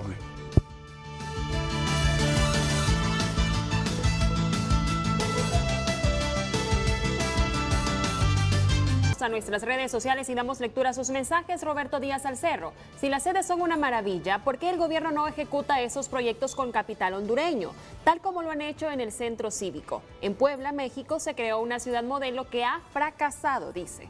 [SPEAKER 4] A nuestras redes sociales y damos lectura a sus mensajes. Roberto Díaz Alcerro: si las sedes son una maravilla, ¿por qué el gobierno no ejecuta esos proyectos con capital hondureño, tal como lo han hecho en el Centro Cívico? En Puebla, México, se creó una ciudad modelo que ha fracasado, dice.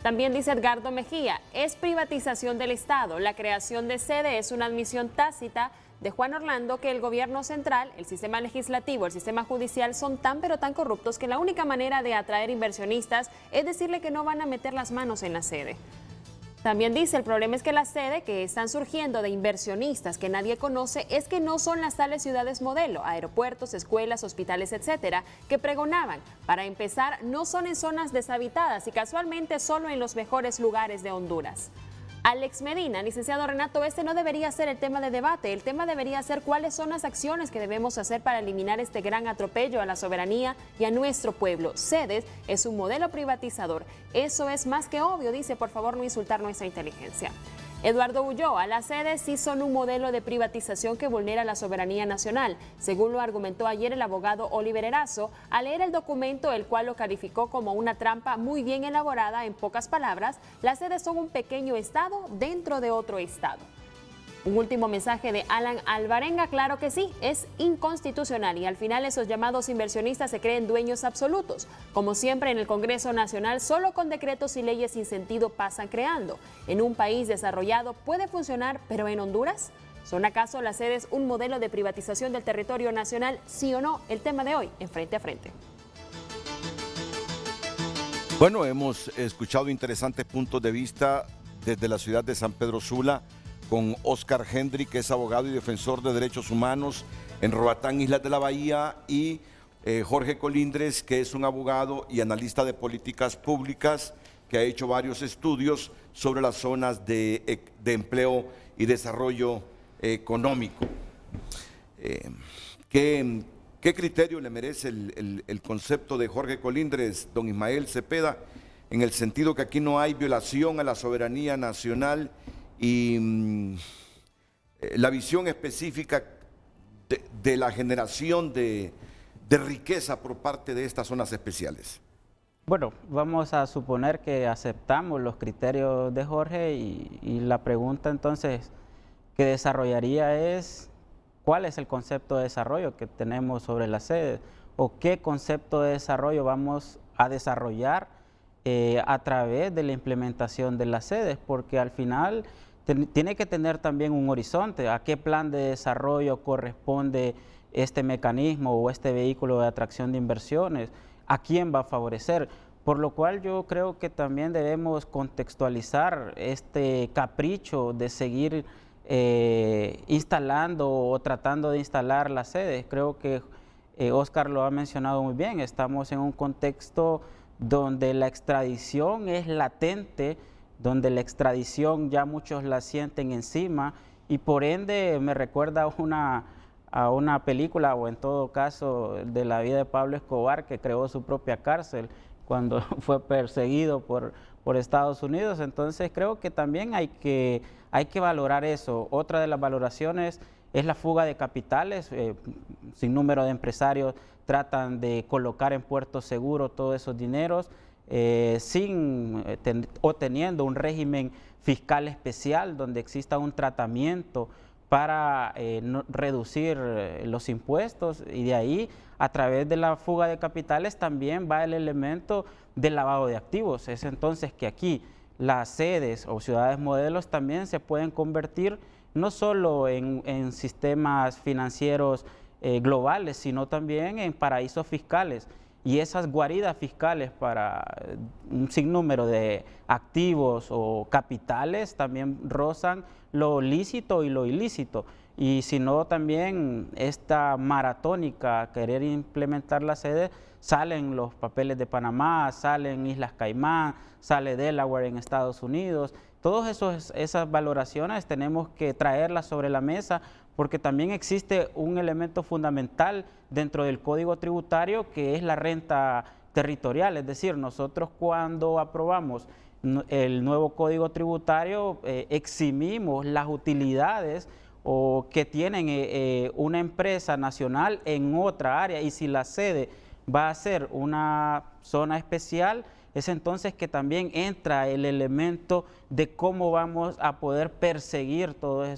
[SPEAKER 4] También dice Edgardo Mejía: es privatización del Estado. La creación de sede es una admisión tácita de Juan Orlando que el gobierno central, el sistema legislativo, el sistema judicial son tan pero tan corruptos que la única manera de atraer inversionistas es decirle que no van a meter las manos en la sede. También dice, el problema es que las sedes que están surgiendo de inversionistas que nadie conoce es que no son las tales ciudades modelo, aeropuertos, escuelas, hospitales, etcétera, que pregonaban. Para empezar, no son en zonas deshabitadas y casualmente solo en los mejores lugares de Honduras. Alex Medina, licenciado Renato, este no debería ser el tema de debate. El tema debería ser cuáles son las acciones que debemos hacer para eliminar este gran atropello a la soberanía y a nuestro pueblo. Sedes es un modelo privatizador. Eso es más que obvio, dice, por favor no insultar nuestra inteligencia. Eduardo Ulloa, las sedes sí son un modelo de privatización que vulnera la soberanía nacional, según lo argumentó ayer el abogado Oliver Erazo, al leer el documento, el cual lo calificó como una trampa muy bien elaborada. En pocas palabras, las sedes son un pequeño estado dentro de otro estado. Un último mensaje de Alan Alvarenga, claro que sí, es inconstitucional y al final esos llamados inversionistas se creen dueños absolutos. Como siempre en el Congreso Nacional, solo con decretos y leyes sin sentido pasan creando. En un país desarrollado puede funcionar, pero en Honduras, ¿son acaso las sedes un modelo de privatización del territorio nacional? ¿Sí o no? El tema de hoy en Frente a Frente.
[SPEAKER 3] Bueno, hemos escuchado interesantes puntos de vista desde la ciudad de San Pedro Sula, con Oscar Hendry, que es abogado y defensor de derechos humanos en Roatán, Islas de la Bahía, y Jorge Colindres, que es un abogado y analista de políticas públicas, que ha hecho varios estudios sobre las zonas de empleo y desarrollo económico. ¿Qué criterio le merece el concepto de Jorge Colindres, don Ismael Cepeda, en el sentido que aquí no hay violación a la soberanía nacional y la visión específica de la generación de riqueza por parte de estas zonas especiales?
[SPEAKER 5] Bueno, vamos a suponer que aceptamos los criterios de Jorge y la pregunta entonces que desarrollaría es ¿cuál es el concepto de desarrollo que tenemos sobre las sedes? ¿O qué concepto de desarrollo vamos a desarrollar a través de la implementación de las sedes? Porque al final tiene que tener también un horizonte. ¿A qué plan de desarrollo corresponde este mecanismo o este vehículo de atracción de inversiones? ¿A quién va a favorecer? Por lo cual yo creo que también debemos contextualizar este capricho de seguir instalando o tratando de instalar las sedes. Creo que Oscar lo ha mencionado muy bien. Estamos en un contexto donde la extradición es latente, donde la extradición ya muchos la sienten encima y por ende me recuerda a una película o en todo caso de la vida de Pablo Escobar, que creó su propia cárcel cuando fue perseguido por Estados Unidos. Entonces creo que también hay que valorar eso. Otra de las valoraciones es la fuga de capitales. Sin número de empresarios tratan de colocar en puerto seguro todos esos dineros o teniendo un régimen fiscal especial donde exista un tratamiento para reducir los impuestos, y de ahí a través de la fuga de capitales también va el elemento del lavado de activos. Es entonces que aquí las sedes o ciudades modelos también se pueden convertir no solo en sistemas financieros globales, sino también en paraísos fiscales. Y esas guaridas fiscales para un sinnúmero de activos o capitales también rozan lo lícito y lo ilícito. Y si no, también esta maratónica querer implementar la sede, salen los papeles de Panamá, salen Islas Caimán, sale Delaware en Estados Unidos. Todas esas valoraciones tenemos que traerlas sobre la mesa, porque también existe un elemento fundamental dentro del Código Tributario que es la renta territorial. Es decir, nosotros cuando aprobamos el nuevo Código Tributario eximimos las utilidades o que tienen una empresa nacional en otra área, y si la sede va a ser una zona especial, es entonces que también entra el elemento de cómo vamos a poder perseguir todos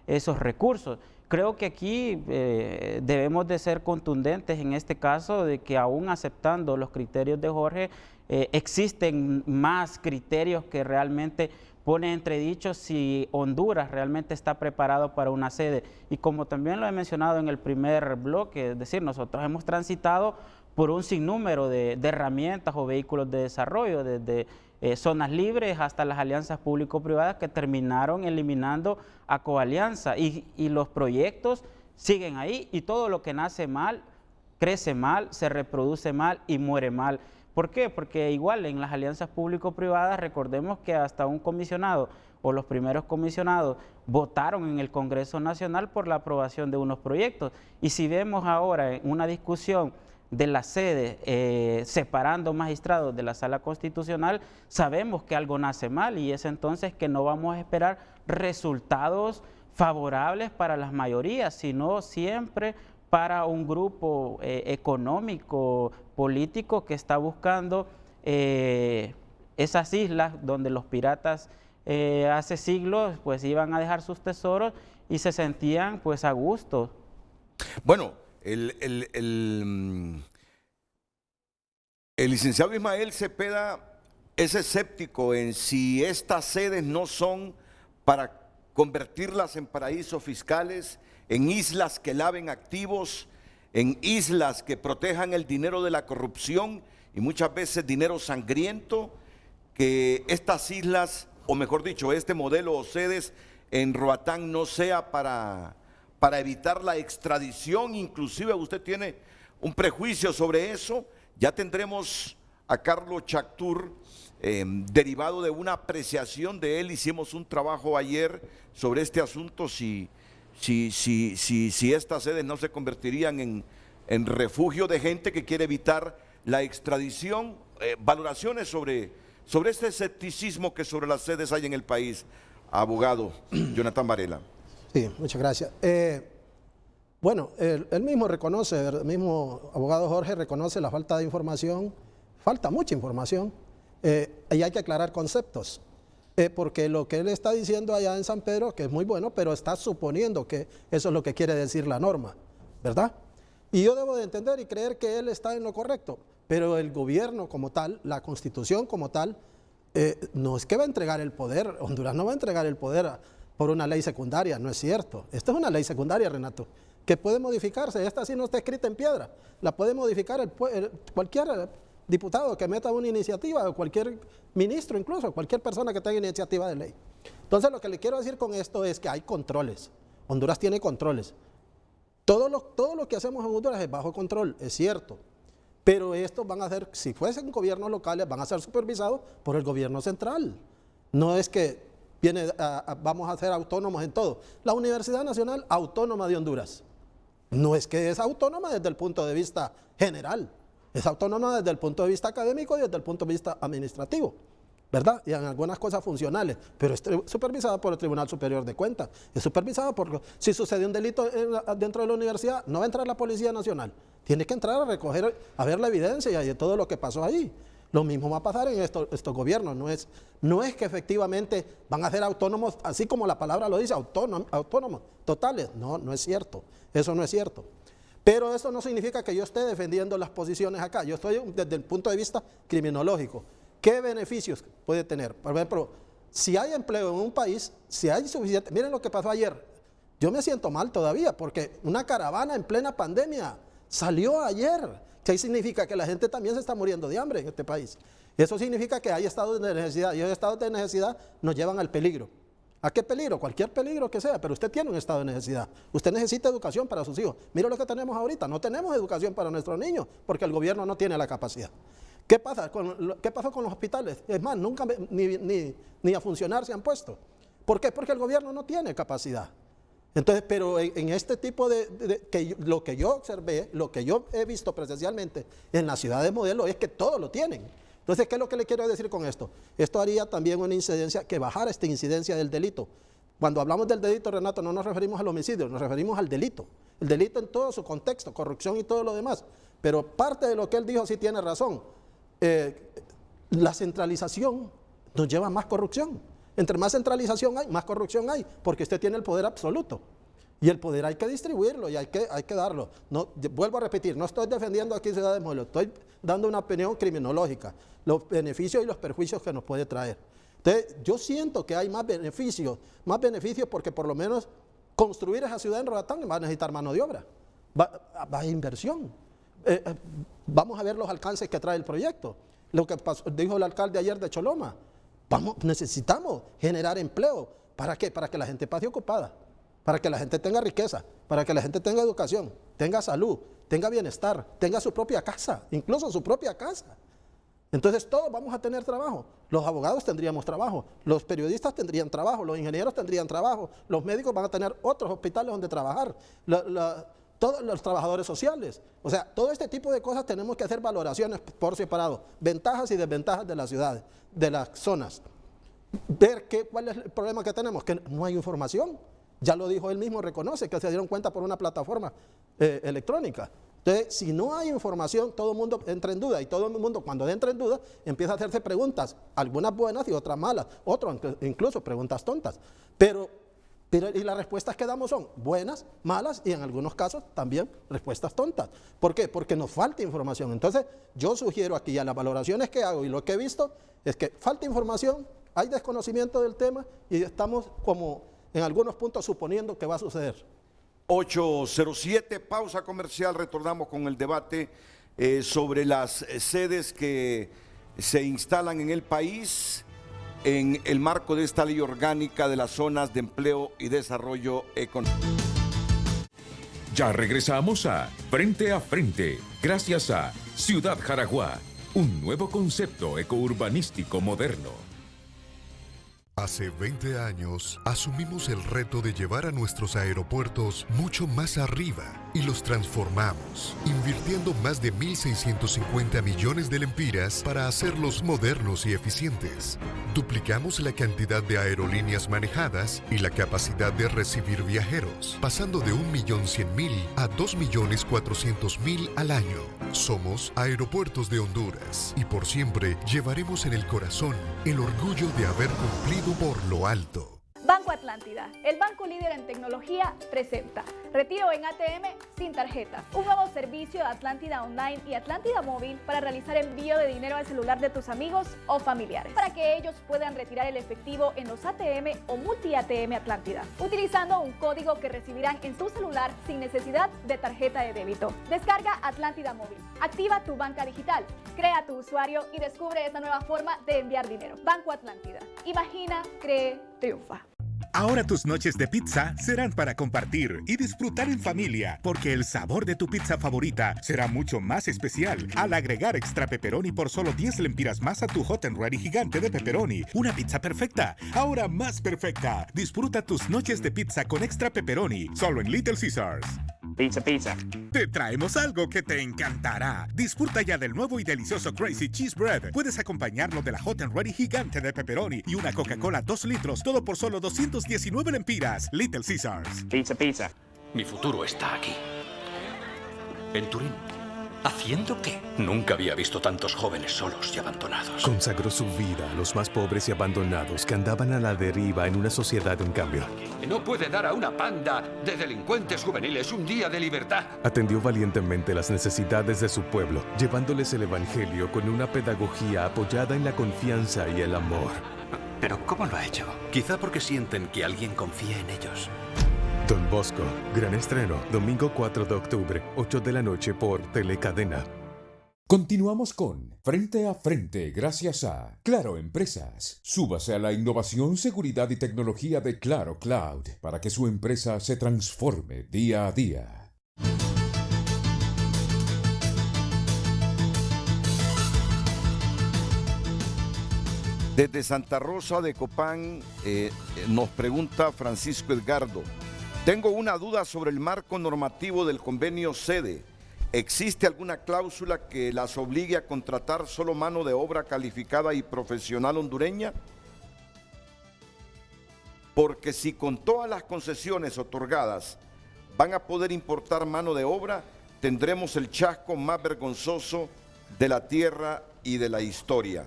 [SPEAKER 5] esos recursos. Creo que aquí debemos de ser contundentes en este caso, de que aún aceptando los criterios de Jorge, existen más criterios que realmente ponen entredicho si Honduras realmente está preparado para una sede. Y como también lo he mencionado en el primer bloque, es decir, nosotros hemos transitado por un sinnúmero de herramientas o vehículos de desarrollo, desde zonas libres hasta las alianzas público-privadas que terminaron eliminando a Coalianza y los proyectos siguen ahí y todo lo que nace mal, crece mal, se reproduce mal y muere mal. ¿Por qué? Porque igual en las alianzas público-privadas recordemos que hasta un comisionado o los primeros comisionados votaron en el Congreso Nacional por la aprobación de unos proyectos. Y si vemos ahora en una discusión de la sede, separando magistrados de la Sala Constitucional, sabemos que algo nace mal y es entonces que no vamos a esperar resultados favorables para las mayorías, sino siempre para un grupo económico, político que está buscando esas islas donde los piratas hace siglos pues iban a dejar sus tesoros y se sentían pues a gusto.
[SPEAKER 3] Bueno, el licenciado Ismael Cepeda es escéptico en si estas sedes no son para convertirlas en paraísos fiscales, en islas que laven activos, en islas que protejan el dinero de la corrupción y muchas veces dinero sangriento, que estas islas, o mejor dicho, este modelo o sedes en Roatán no sea para evitar la extradición. Inclusive usted tiene un prejuicio sobre eso. Ya tendremos a Carlos Chactur, derivado de una apreciación de él. Hicimos un trabajo ayer sobre este asunto, si estas sedes no se convertirían en refugio de gente que quiere evitar la extradición. Valoraciones sobre este escepticismo que sobre las sedes hay en el país, abogado Jonathan Varela.
[SPEAKER 6] Sí, muchas gracias. Bueno, él mismo reconoce, el mismo abogado Jorge reconoce la falta de información, falta mucha información, y hay que aclarar conceptos, porque lo que él está diciendo allá en San Pedro, que es muy bueno, pero está suponiendo que eso es lo que quiere decir la norma, ¿verdad? Y yo debo de entender y creer que él está en lo correcto, pero el gobierno como tal, la Constitución como tal, no es que va a entregar el poder, Honduras no va a entregar el poder por una ley secundaria, no es cierto. Esta es una ley secundaria, Renato, que puede modificarse. Esta sí no está escrita en piedra, la puede modificar cualquier diputado que meta una iniciativa, o cualquier ministro incluso, cualquier persona que tenga iniciativa de ley. Entonces lo que le quiero decir con esto es que hay controles. Honduras tiene controles. Todo lo que hacemos en Honduras es bajo control, es cierto. Pero estos van a ser, si fuesen gobiernos locales, van a ser supervisados por el gobierno central. No es que vamos a ser autónomos en todo. La Universidad Nacional Autónoma de Honduras no es que es autónoma desde el punto de vista general, es autónoma desde el punto de vista académico y desde el punto de vista administrativo, ¿verdad? Y en algunas cosas funcionales, pero es supervisada por el Tribunal Superior de Cuentas, es supervisada por, si sucede un delito dentro de la universidad, no va a entrar la Policía Nacional, tiene que entrar a recoger, a ver la evidencia y de todo lo que pasó ahí. Lo mismo va a pasar en estos gobiernos, no es que efectivamente van a ser autónomos, así como la palabra lo dice, autónomos, totales. No es cierto, eso no es cierto. Pero eso no significa que yo esté defendiendo las posiciones acá, yo estoy desde el punto de vista criminológico. ¿Qué beneficios puede tener? Por ejemplo, si hay empleo en un país, si hay suficiente, miren lo que pasó ayer, yo me siento mal todavía porque una caravana en plena pandemia salió ayer. ¿Qué significa? Que la gente también se está muriendo de hambre en este país. Eso significa que hay estados de necesidad y esos estados de necesidad nos llevan al peligro. ¿A qué peligro? Cualquier peligro que sea, pero usted tiene un estado de necesidad. Usted necesita educación para sus hijos. Mira lo que tenemos ahorita, no tenemos educación para nuestros niños porque el gobierno no tiene la capacidad. ¿Qué pasa? ¿Qué pasó con los hospitales? Es más, nunca ni a funcionar se han puesto. ¿Por qué? Porque el gobierno no tiene capacidad. Entonces, pero en este tipo lo que yo observé, lo que yo he visto presencialmente en las ciudades modelo es que todo lo tienen. Entonces, ¿qué es lo que le quiero decir con esto? Esto haría también una incidencia, que bajara esta incidencia del delito. Cuando hablamos del delito, Renato, no nos referimos al homicidio, nos referimos al delito. El delito en todo su contexto, corrupción y todo lo demás. Pero parte de lo que él dijo sí tiene razón. La centralización nos lleva a más corrupción. Entre más centralización hay, más corrupción hay, porque usted tiene el poder absoluto. Y el poder hay que distribuirlo y hay que darlo. No, vuelvo a repetir, no estoy defendiendo aquí ciudades modelo, estoy dando una opinión criminológica, los beneficios y los perjuicios que nos puede traer. Entonces, yo siento que hay más beneficios porque por lo menos construir esa ciudad en Roatán va a necesitar mano de obra, va a inversión. Vamos a ver los alcances que trae el proyecto. lo que dijo el alcalde ayer de Choloma. Necesitamos generar empleo. ¿Para qué? Para que la gente pase ocupada, para que la gente tenga riqueza, para que la gente tenga educación, tenga salud, tenga bienestar, tenga su propia casa, incluso su propia casa. Entonces todos vamos a tener trabajo. Los abogados tendríamos trabajo, los periodistas tendrían trabajo, los ingenieros tendrían trabajo, los médicos van a tener otros hospitales donde trabajar, todos los trabajadores sociales. O sea, todo este tipo de cosas tenemos que hacer valoraciones por separado, ventajas y desventajas de las ciudades, de las zonas. Ver cuál es el problema que tenemos, que no hay información. Ya lo dijo él mismo, reconoce que se dieron cuenta por una plataforma electrónica. Entonces, si no hay información, todo el mundo entra en duda, y todo el mundo cuando entra en duda empieza a hacerse preguntas, algunas buenas y otras malas, otras incluso preguntas tontas. Pero y las respuestas que damos son buenas, malas y en algunos casos también respuestas tontas. ¿Por qué? Porque nos falta información. Entonces, yo sugiero aquí a las valoraciones que hago y lo que he visto es que falta información, hay desconocimiento del tema y estamos como en algunos puntos suponiendo que va a suceder.
[SPEAKER 3] 8:07, pausa comercial, retornamos con el debate sobre las sedes que se instalan en el país en el marco de esta ley orgánica de las zonas de empleo y desarrollo económico.
[SPEAKER 2] Ya regresamos a Frente, gracias a Ciudad Jaraguá, un nuevo concepto ecourbanístico moderno.
[SPEAKER 9] Hace 20 años asumimos el reto de llevar a nuestros aeropuertos mucho más arriba y los transformamos, invirtiendo más de 1.650 millones de lempiras para hacerlos modernos y eficientes. Duplicamos la cantidad de aerolíneas manejadas y la capacidad de recibir viajeros, pasando de 1.100.000 a 2.400.000 al año. Somos Aeropuertos de Honduras y por siempre llevaremos en el corazón el orgullo de haber cumplido por lo alto.
[SPEAKER 10] Banco Atlántida, el banco líder en tecnología, presenta Retiro en ATM sin tarjeta, un nuevo servicio de Atlántida Online y Atlántida Móvil para realizar envío de dinero al celular de tus amigos o familiares, para que ellos puedan retirar el efectivo en los ATM o multi-ATM Atlántida, utilizando un código que recibirán en su celular sin necesidad de tarjeta de débito. Descarga Atlántida Móvil, activa tu banca digital, crea tu usuario y descubre esta nueva forma de enviar dinero. Banco Atlántida, imagina, cree, triunfa.
[SPEAKER 11] Ahora tus noches de pizza serán para compartir y disfrutar en familia, porque el sabor de tu pizza favorita será mucho más especial al agregar extra pepperoni por solo 10 lempiras más a tu Hot and Ready gigante de pepperoni. Una pizza perfecta, ahora más perfecta. Disfruta tus noches de pizza con extra pepperoni, solo en Little Caesars.
[SPEAKER 12] Pizza.
[SPEAKER 11] Te traemos algo que te encantará. Disfruta ya del nuevo y delicioso Crazy Cheese Bread. Puedes acompañarlo de la Hot and Ready gigante de pepperoni y una Coca-Cola 2 litros, todo por solo 219 lempiras. Little Caesars.
[SPEAKER 12] Pizza.
[SPEAKER 13] Mi futuro está aquí, en Turín. ¿Haciendo qué? Nunca había visto tantos jóvenes solos y abandonados.
[SPEAKER 14] Consagró su vida a los más pobres y abandonados que andaban a la deriva en una sociedad en cambio.
[SPEAKER 13] No puede dar a una panda de delincuentes juveniles un día de libertad.
[SPEAKER 14] Atendió valientemente las necesidades de su pueblo, llevándoles el evangelio con una pedagogía apoyada en la confianza y el amor.
[SPEAKER 13] ¿Pero cómo lo ha hecho? Quizá porque sienten que alguien confía en ellos.
[SPEAKER 14] Don Bosco, gran estreno, domingo 4 de octubre, 8 de la noche por Telecadena.
[SPEAKER 2] Continuamos con Frente, gracias a Claro Empresas. Súbase a la innovación, seguridad y tecnología de Claro Cloud para que su empresa se transforme día a día.
[SPEAKER 3] Desde Santa Rosa de Copán nos pregunta Francisco Edgardo. Tengo una duda sobre el marco normativo del convenio sede. ¿Existe alguna cláusula que las obligue a contratar solo mano de obra calificada y profesional hondureña? Porque si con todas las concesiones otorgadas van a poder importar mano de obra, tendremos el chasco más vergonzoso de la tierra y de la historia.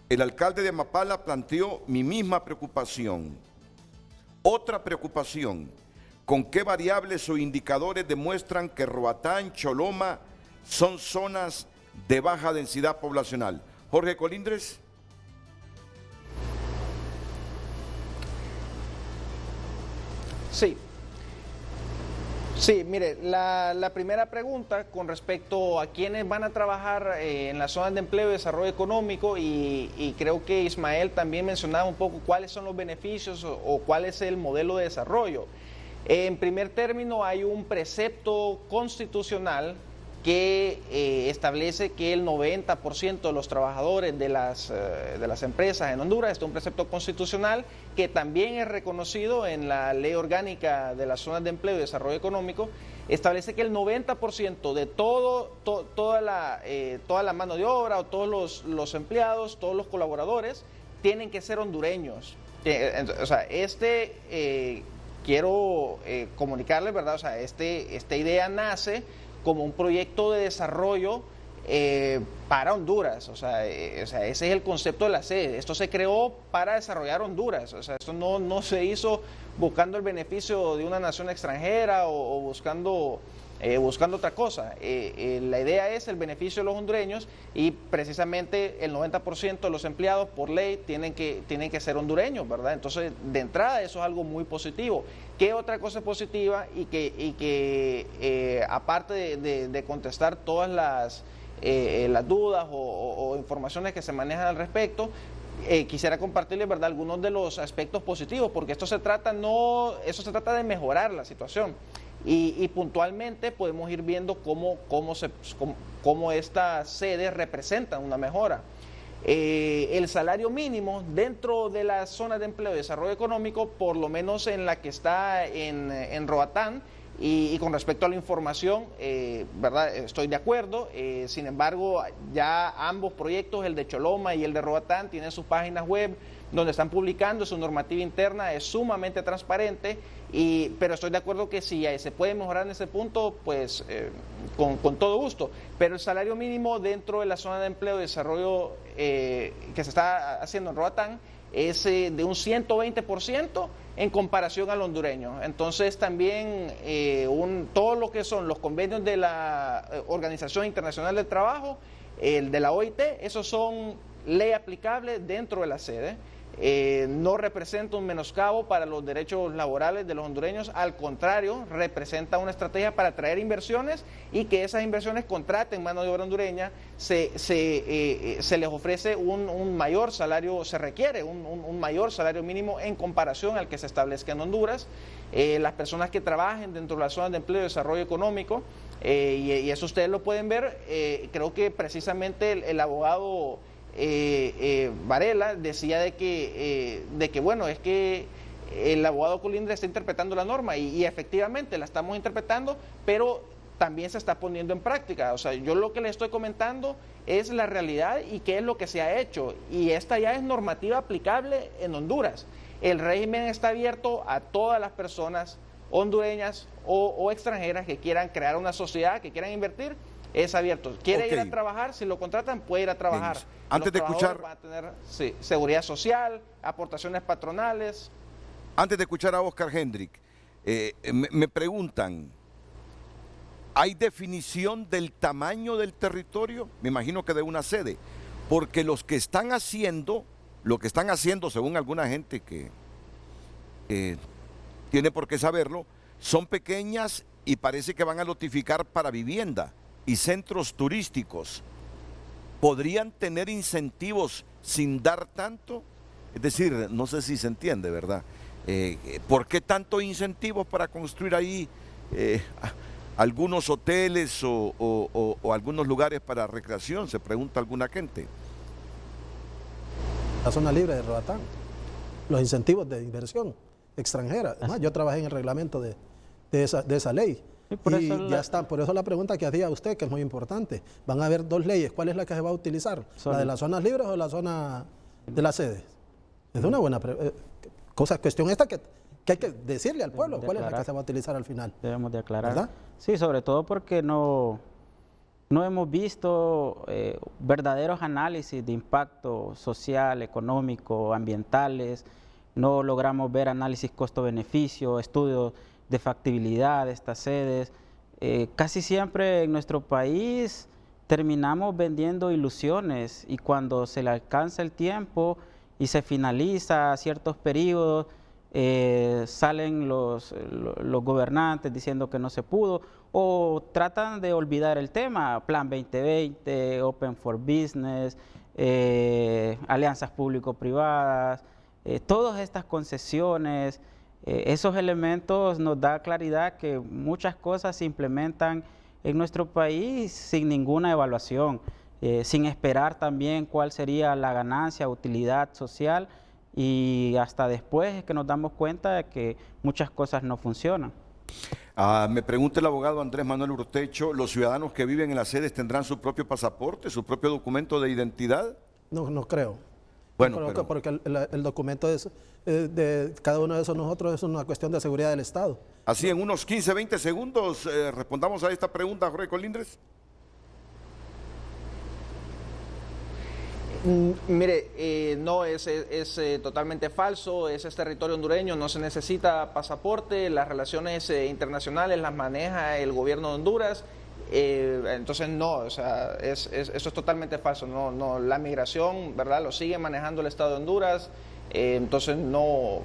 [SPEAKER 3] El alcalde de Mapala planteó mi misma preocupación. Otra preocupación. ¿Con qué variables o indicadores demuestran que Roatán, Choloma son zonas de baja densidad poblacional? Jorge Colindres.
[SPEAKER 7] Sí. Sí, mire, la primera pregunta con respecto a quiénes van a trabajar en las zonas de empleo y desarrollo económico, y creo que Ismael también mencionaba un poco cuáles son los beneficios o cuál es el modelo de desarrollo. En primer término, hay un precepto constitucional que establece que el 90% de los trabajadores de las empresas en Honduras, este es un precepto constitucional que también es reconocido en la Ley Orgánica de las Zonas de Empleo y Desarrollo Económico, establece que el 90% de toda la mano de obra o todos los empleados, todos los colaboradores, tienen que ser hondureños. O sea, quiero comunicarles, ¿verdad? O sea, esta idea nace como un proyecto de desarrollo para Honduras, o sea, ese es el concepto de la sede. Esto se creó para desarrollar Honduras, o sea, esto no se hizo buscando el beneficio de una nación extranjera o buscando otra cosa. La idea es el beneficio de los hondureños, y precisamente el 90% de los empleados por ley tienen que ser hondureños, ¿verdad? Entonces, de entrada, eso es algo muy positivo. ¿Qué otra cosa es positiva? Y que aparte de contestar todas las dudas o informaciones que se manejan al respecto, quisiera compartirles, ¿verdad?, algunos de los aspectos positivos, porque eso se trata de mejorar la situación. Y puntualmente podemos ir viendo cómo estas sedes representan una mejora. El salario mínimo dentro de las zonas de empleo y desarrollo económico, por lo menos en la que está en Roatán, y con respecto a la información, ¿verdad?, estoy de acuerdo. Sin embargo, ya ambos proyectos, el de Choloma y el de Roatán, tienen sus páginas web donde están publicando su normativa interna, es sumamente transparente, pero estoy de acuerdo que si se puede mejorar en ese punto, pues con todo gusto. Pero el salario mínimo dentro de la zona de empleo y desarrollo que se está haciendo en Roatán es de un 120% en comparación al hondureño. Entonces también todo lo que son los convenios de la Organización Internacional del Trabajo, el de la OIT, esos son ley aplicable dentro de la sede. No representa un menoscabo para los derechos laborales de los hondureños, al contrario, representa una estrategia para atraer inversiones y que esas inversiones contraten mano de obra hondureña. Se les ofrece un mayor salario, se requiere un mayor salario mínimo en comparación al que se establezca en Honduras. Las personas que trabajen dentro de las zonas de empleo y desarrollo económico, y eso ustedes lo pueden ver, creo que precisamente el abogado Varela decía de que bueno, es que el abogado Colindres está interpretando la norma y efectivamente la estamos interpretando, pero también se está poniendo en práctica. O sea, yo lo que le estoy comentando es la realidad y qué es lo que se ha hecho, y esta ya es normativa aplicable en Honduras. El régimen está abierto a todas las personas hondureñas o extranjeras que quieran crear una sociedad, que quieran invertir. Es abierto. ¿Quiere ir a trabajar? Si lo contratan, puede ir a trabajar.
[SPEAKER 3] Antes de escuchar,
[SPEAKER 7] van a tener seguridad social, aportaciones patronales.
[SPEAKER 3] Antes de escuchar a Oscar Hendrik, me preguntan, ¿hay definición del tamaño del territorio? Me imagino que de una sede, porque lo que están haciendo, según alguna gente que tiene por qué saberlo, son pequeñas y parece que van a notificar para vivienda y centros turísticos. ¿Podrían tener incentivos sin dar tanto? Es decir, no sé si se entiende, ¿verdad? ¿Por qué tanto incentivos para construir ahí algunos hoteles o algunos lugares para recreación? Se pregunta alguna gente.
[SPEAKER 6] La zona libre de Roatán, los incentivos de inversión extranjera. Además, yo trabajé en el reglamento de esa ley. Y ya está, por eso la pregunta que hacía usted, que es muy importante. Van a haber dos leyes, ¿cuál es la que se va a utilizar? ¿La de las zonas libres o la zona de las sedes? Es una buena cuestión esta que hay que decirle al pueblo, ¿cuál es la que se va a utilizar al final?
[SPEAKER 5] Debemos de aclarar.
[SPEAKER 6] ¿Verdad?
[SPEAKER 5] Sí, sobre todo porque no hemos visto verdaderos análisis de impacto social, económico, ambientales. No logramos ver análisis costo-beneficio, estudios de factibilidad de estas sedes. Casi siempre en nuestro país terminamos vendiendo ilusiones, y cuando se le alcanza el tiempo y se finaliza ciertos periodos, salen los gobernantes diciendo que no se pudo o tratan de olvidar el tema, Plan 2020, Open for Business, alianzas público-privadas, todas estas concesiones, esos elementos nos da claridad que muchas cosas se implementan en nuestro país sin ninguna evaluación, sin esperar también cuál sería la ganancia, utilidad social, y hasta después es que nos damos cuenta de que muchas cosas no funcionan.
[SPEAKER 3] Me pregunta el abogado Andrés Manuel Urtecho, ¿los ciudadanos que viven en las sedes tendrán su propio pasaporte, su propio documento de identidad?
[SPEAKER 6] No creo.
[SPEAKER 3] Bueno,
[SPEAKER 6] porque el documento de cada uno de esos nosotros es una cuestión de seguridad del Estado.
[SPEAKER 3] Así en unos 15, 20 segundos respondamos a esta pregunta, Jorge Colindres.
[SPEAKER 7] Mire, no, es totalmente falso, es territorio hondureño, no se necesita pasaporte, las relaciones internacionales las maneja el gobierno de Honduras, entonces no, o sea, eso es totalmente falso, no, la migración, ¿verdad?, lo sigue manejando el Estado de Honduras, entonces no,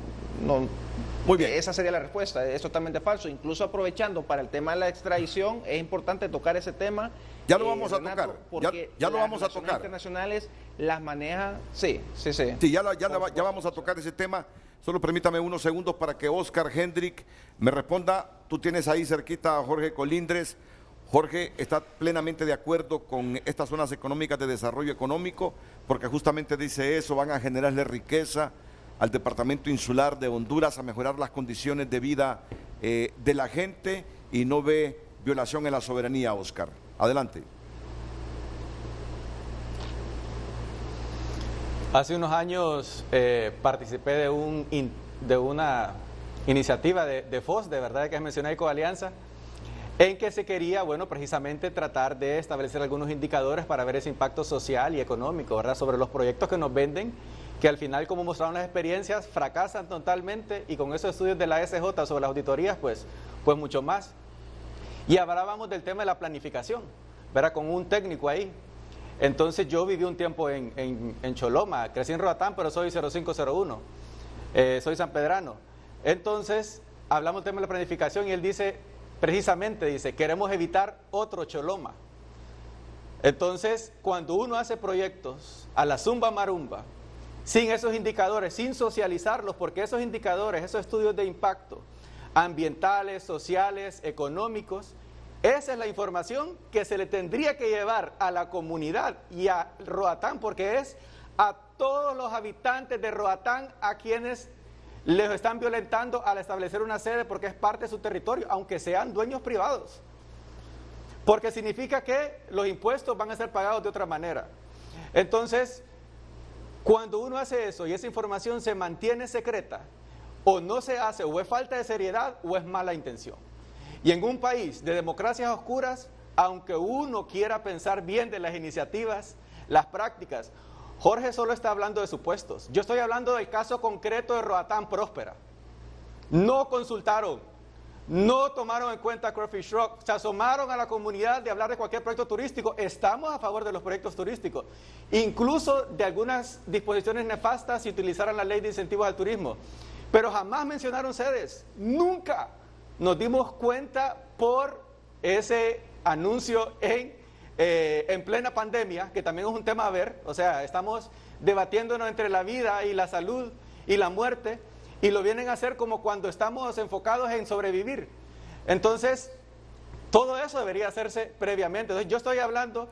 [SPEAKER 7] muy bien, esa sería la respuesta, es totalmente falso, incluso aprovechando para el tema de la extradición, es importante tocar ese tema.
[SPEAKER 3] Ya lo vamos a tocar,
[SPEAKER 7] porque
[SPEAKER 3] ya lo vamos a tocar.
[SPEAKER 7] Las internacionales las maneja, sí.
[SPEAKER 3] Sí, ya vamos a tocar ese tema. Solo permítame unos segundos para que Oscar Hendrik me responda. Tú tienes ahí cerquita a Jorge Colindres. Jorge está plenamente de acuerdo con estas zonas económicas de desarrollo económico, porque justamente dice eso, van a generarle riqueza al departamento insular de Honduras, a mejorar las condiciones de vida de la gente, y no ve violación en la soberanía, Oscar. Adelante.
[SPEAKER 8] Hace unos años participé de una iniciativa de FOS, de verdad que mencioné Ecoalianza, en que se quería, bueno, precisamente tratar de establecer algunos indicadores para ver ese impacto social y económico, ¿verdad?, sobre los proyectos que nos venden, que al final, como mostraron las experiencias, fracasan totalmente, y con esos estudios de la SJ sobre las auditorías, pues mucho más. Y hablábamos del tema de la planificación, ¿verdad?, con un técnico ahí. Entonces yo viví un tiempo en Choloma, crecí en Roatán, pero soy 0501, soy sanpedrano. Entonces hablamos del tema de la planificación y él dice, precisamente dice, queremos evitar otro Choloma. Entonces, cuando uno hace proyectos a la zumba marumba, sin esos indicadores, sin socializarlos, porque esos indicadores, esos estudios de impacto, ambientales, sociales, económicos, esa es la información que se le tendría que llevar a la comunidad y a Roatán, porque es a todos los habitantes de Roatán a quienes les están violentando al establecer una sede, porque es parte de su territorio, aunque sean dueños privados, porque significa que los impuestos van a ser pagados de otra manera. Entonces, cuando uno hace eso y esa información se mantiene secreta, o no se hace, o es falta de seriedad, o es mala intención. Y en un país de democracias oscuras, aunque uno quiera pensar bien de las iniciativas, las prácticas, Jorge solo está hablando de supuestos. Yo estoy hablando del caso concreto de Roatán Próspera. No consultaron, no tomaron en cuenta Crawfish Rock, se asomaron a la comunidad de hablar de cualquier proyecto turístico. Estamos a favor de los proyectos turísticos, incluso de algunas disposiciones nefastas si utilizaran la ley de incentivos al turismo. Pero jamás mencionaron sedes, nunca. Nos dimos cuenta por ese anuncio en plena pandemia, que también es un tema a ver, o sea, estamos debatiéndonos entre la vida y la salud y la muerte, y lo vienen a hacer como cuando estamos enfocados en sobrevivir. Entonces, todo eso debería hacerse previamente. Entonces, yo estoy hablando,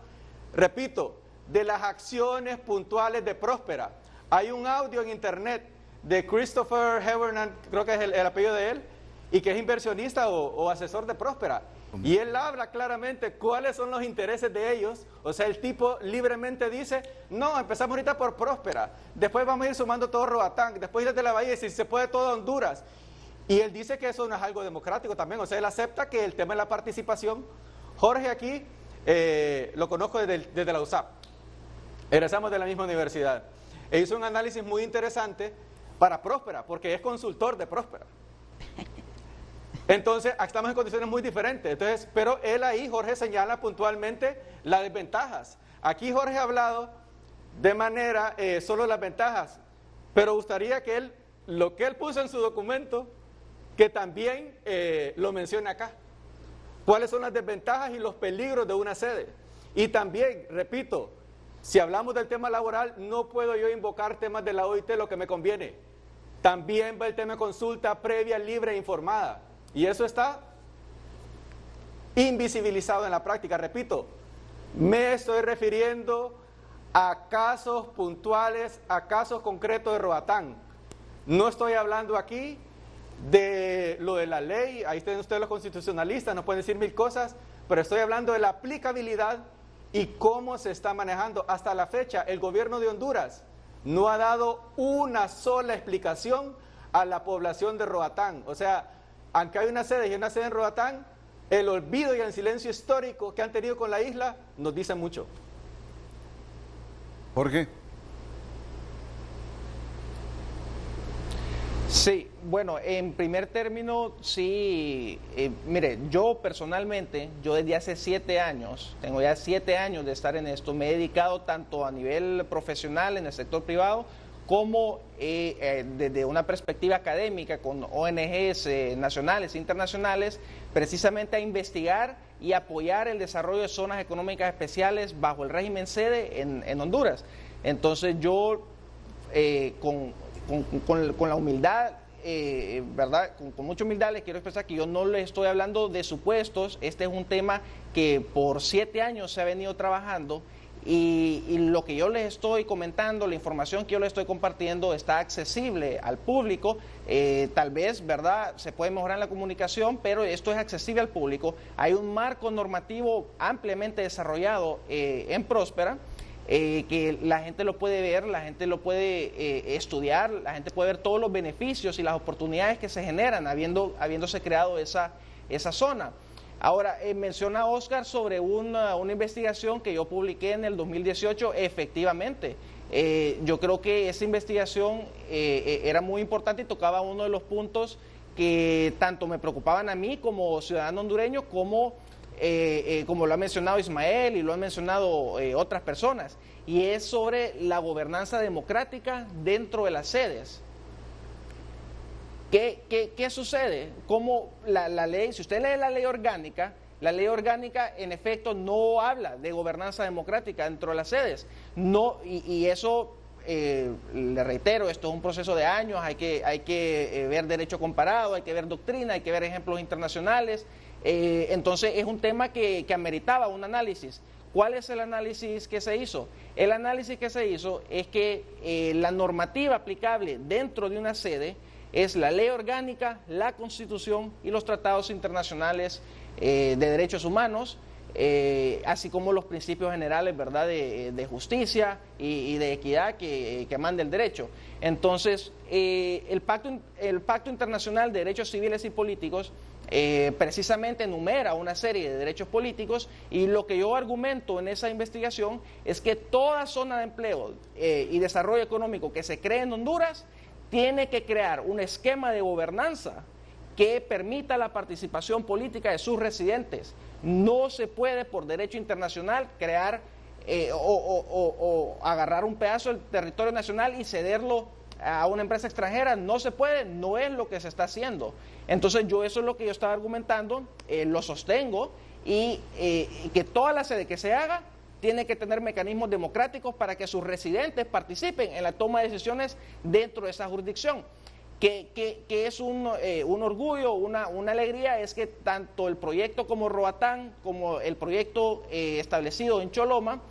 [SPEAKER 8] repito, de las acciones puntuales de Próspera. Hay un audio en internet de Christopher Hevernan, creo que es el apellido de él, y que es inversionista o asesor de Próspera. Y él habla claramente cuáles son los intereses de ellos. O sea, el tipo libremente dice, no, empezamos ahorita por Próspera, después vamos a ir sumando todo Roatán, después ir de la Bahía, y si se puede todo Honduras. Y él dice que eso no es algo democrático también, o sea, él acepta que el tema de la participación. Jorge aquí lo conozco desde la USAP, egresamos de la misma universidad. E hizo un análisis muy interesante para Próspera, porque es consultor de Próspera. Entonces, estamos en condiciones muy diferentes. Entonces, pero él ahí, Jorge, señala puntualmente las desventajas. Aquí Jorge ha hablado de manera solo las ventajas, pero gustaría que él lo que él puso en su documento, que también lo menciona acá. ¿Cuáles son las desventajas y los peligros de una sede? Y también, repito, si hablamos del tema laboral, no puedo yo invocar temas de la OIT lo que me conviene. También va el tema de consulta previa, libre e informada. Y eso está invisibilizado en la práctica. Repito, me estoy refiriendo a casos puntuales, a casos concretos de Roatán. No estoy hablando aquí de lo de la ley, ahí tienen ustedes los constitucionalistas, nos pueden decir mil cosas, pero estoy hablando de la aplicabilidad y cómo se está manejando. Hasta la fecha, el gobierno de Honduras no ha dado una sola explicación a la población de Roatán. O sea, aunque hay una sede y una sede en Roatán, el olvido y el silencio histórico que han tenido con la isla nos dice mucho.
[SPEAKER 3] Jorge.
[SPEAKER 7] Sí, bueno, en primer término, sí, mire, yo personalmente, yo desde hace 7 años, tengo ya 7 años de estar en esto, me he dedicado tanto a nivel profesional en el sector privado, como desde una perspectiva académica con ONGs nacionales e internacionales, precisamente a investigar y apoyar el desarrollo de zonas económicas especiales bajo el régimen sede en Honduras. Entonces yo, con la humildad, ¿verdad? Con mucha humildad les quiero expresar que yo no les estoy hablando de supuestos. Este es un tema que por 7 años se ha venido trabajando y lo que yo les estoy comentando, la información que yo les estoy compartiendo está accesible al público. Tal vez, ¿verdad?, se puede mejorar la comunicación, pero esto es accesible al público. Hay un marco normativo ampliamente desarrollado en Próspera, que la gente lo puede ver, la gente lo puede estudiar, la gente puede ver todos los beneficios y las oportunidades que se generan habiéndose creado esa zona. Ahora, menciona Oscar sobre una investigación que yo publiqué en el 2018, efectivamente. Yo creo que esa investigación era muy importante y tocaba uno de los puntos que tanto me preocupaban a mí como ciudadano hondureño, como lo ha mencionado Ismael y lo han mencionado otras personas, y es sobre la gobernanza democrática dentro de las sedes. ¿Qué sucede? Como la ley, si usted lee la ley orgánica en efecto no habla de gobernanza democrática dentro de las sedes. No, y eso, le reitero, esto es un proceso de años, hay que ver derecho comparado, hay que ver doctrina, hay que ver ejemplos internacionales. Entonces es un tema que ameritaba un análisis. ¿Cuál es el análisis que se hizo? El análisis que se hizo es que la normativa aplicable dentro de una sede es la ley orgánica, la Constitución y los tratados internacionales de derechos humanos, así como los principios generales, ¿verdad?, de justicia y de equidad que manda el derecho. Entonces, el Pacto Internacional de Derechos Civiles y Políticos precisamente enumera una serie de derechos políticos, y lo que yo argumento en esa investigación es que toda zona de empleo y desarrollo económico que se cree en Honduras tiene que crear un esquema de gobernanza que permita la participación política de sus residentes. No se puede, por derecho internacional, crear o agarrar un pedazo del territorio nacional y cederlo a una empresa extranjera. No se puede, no es lo que se está haciendo. Entonces eso es lo que yo estaba argumentando, lo sostengo, y que toda la sede que se haga tiene que tener mecanismos democráticos para que sus residentes participen en la toma de decisiones dentro de esa jurisdicción. Que es un orgullo, una alegría, es que tanto el proyecto como Roatán, como el proyecto establecido en Choloma,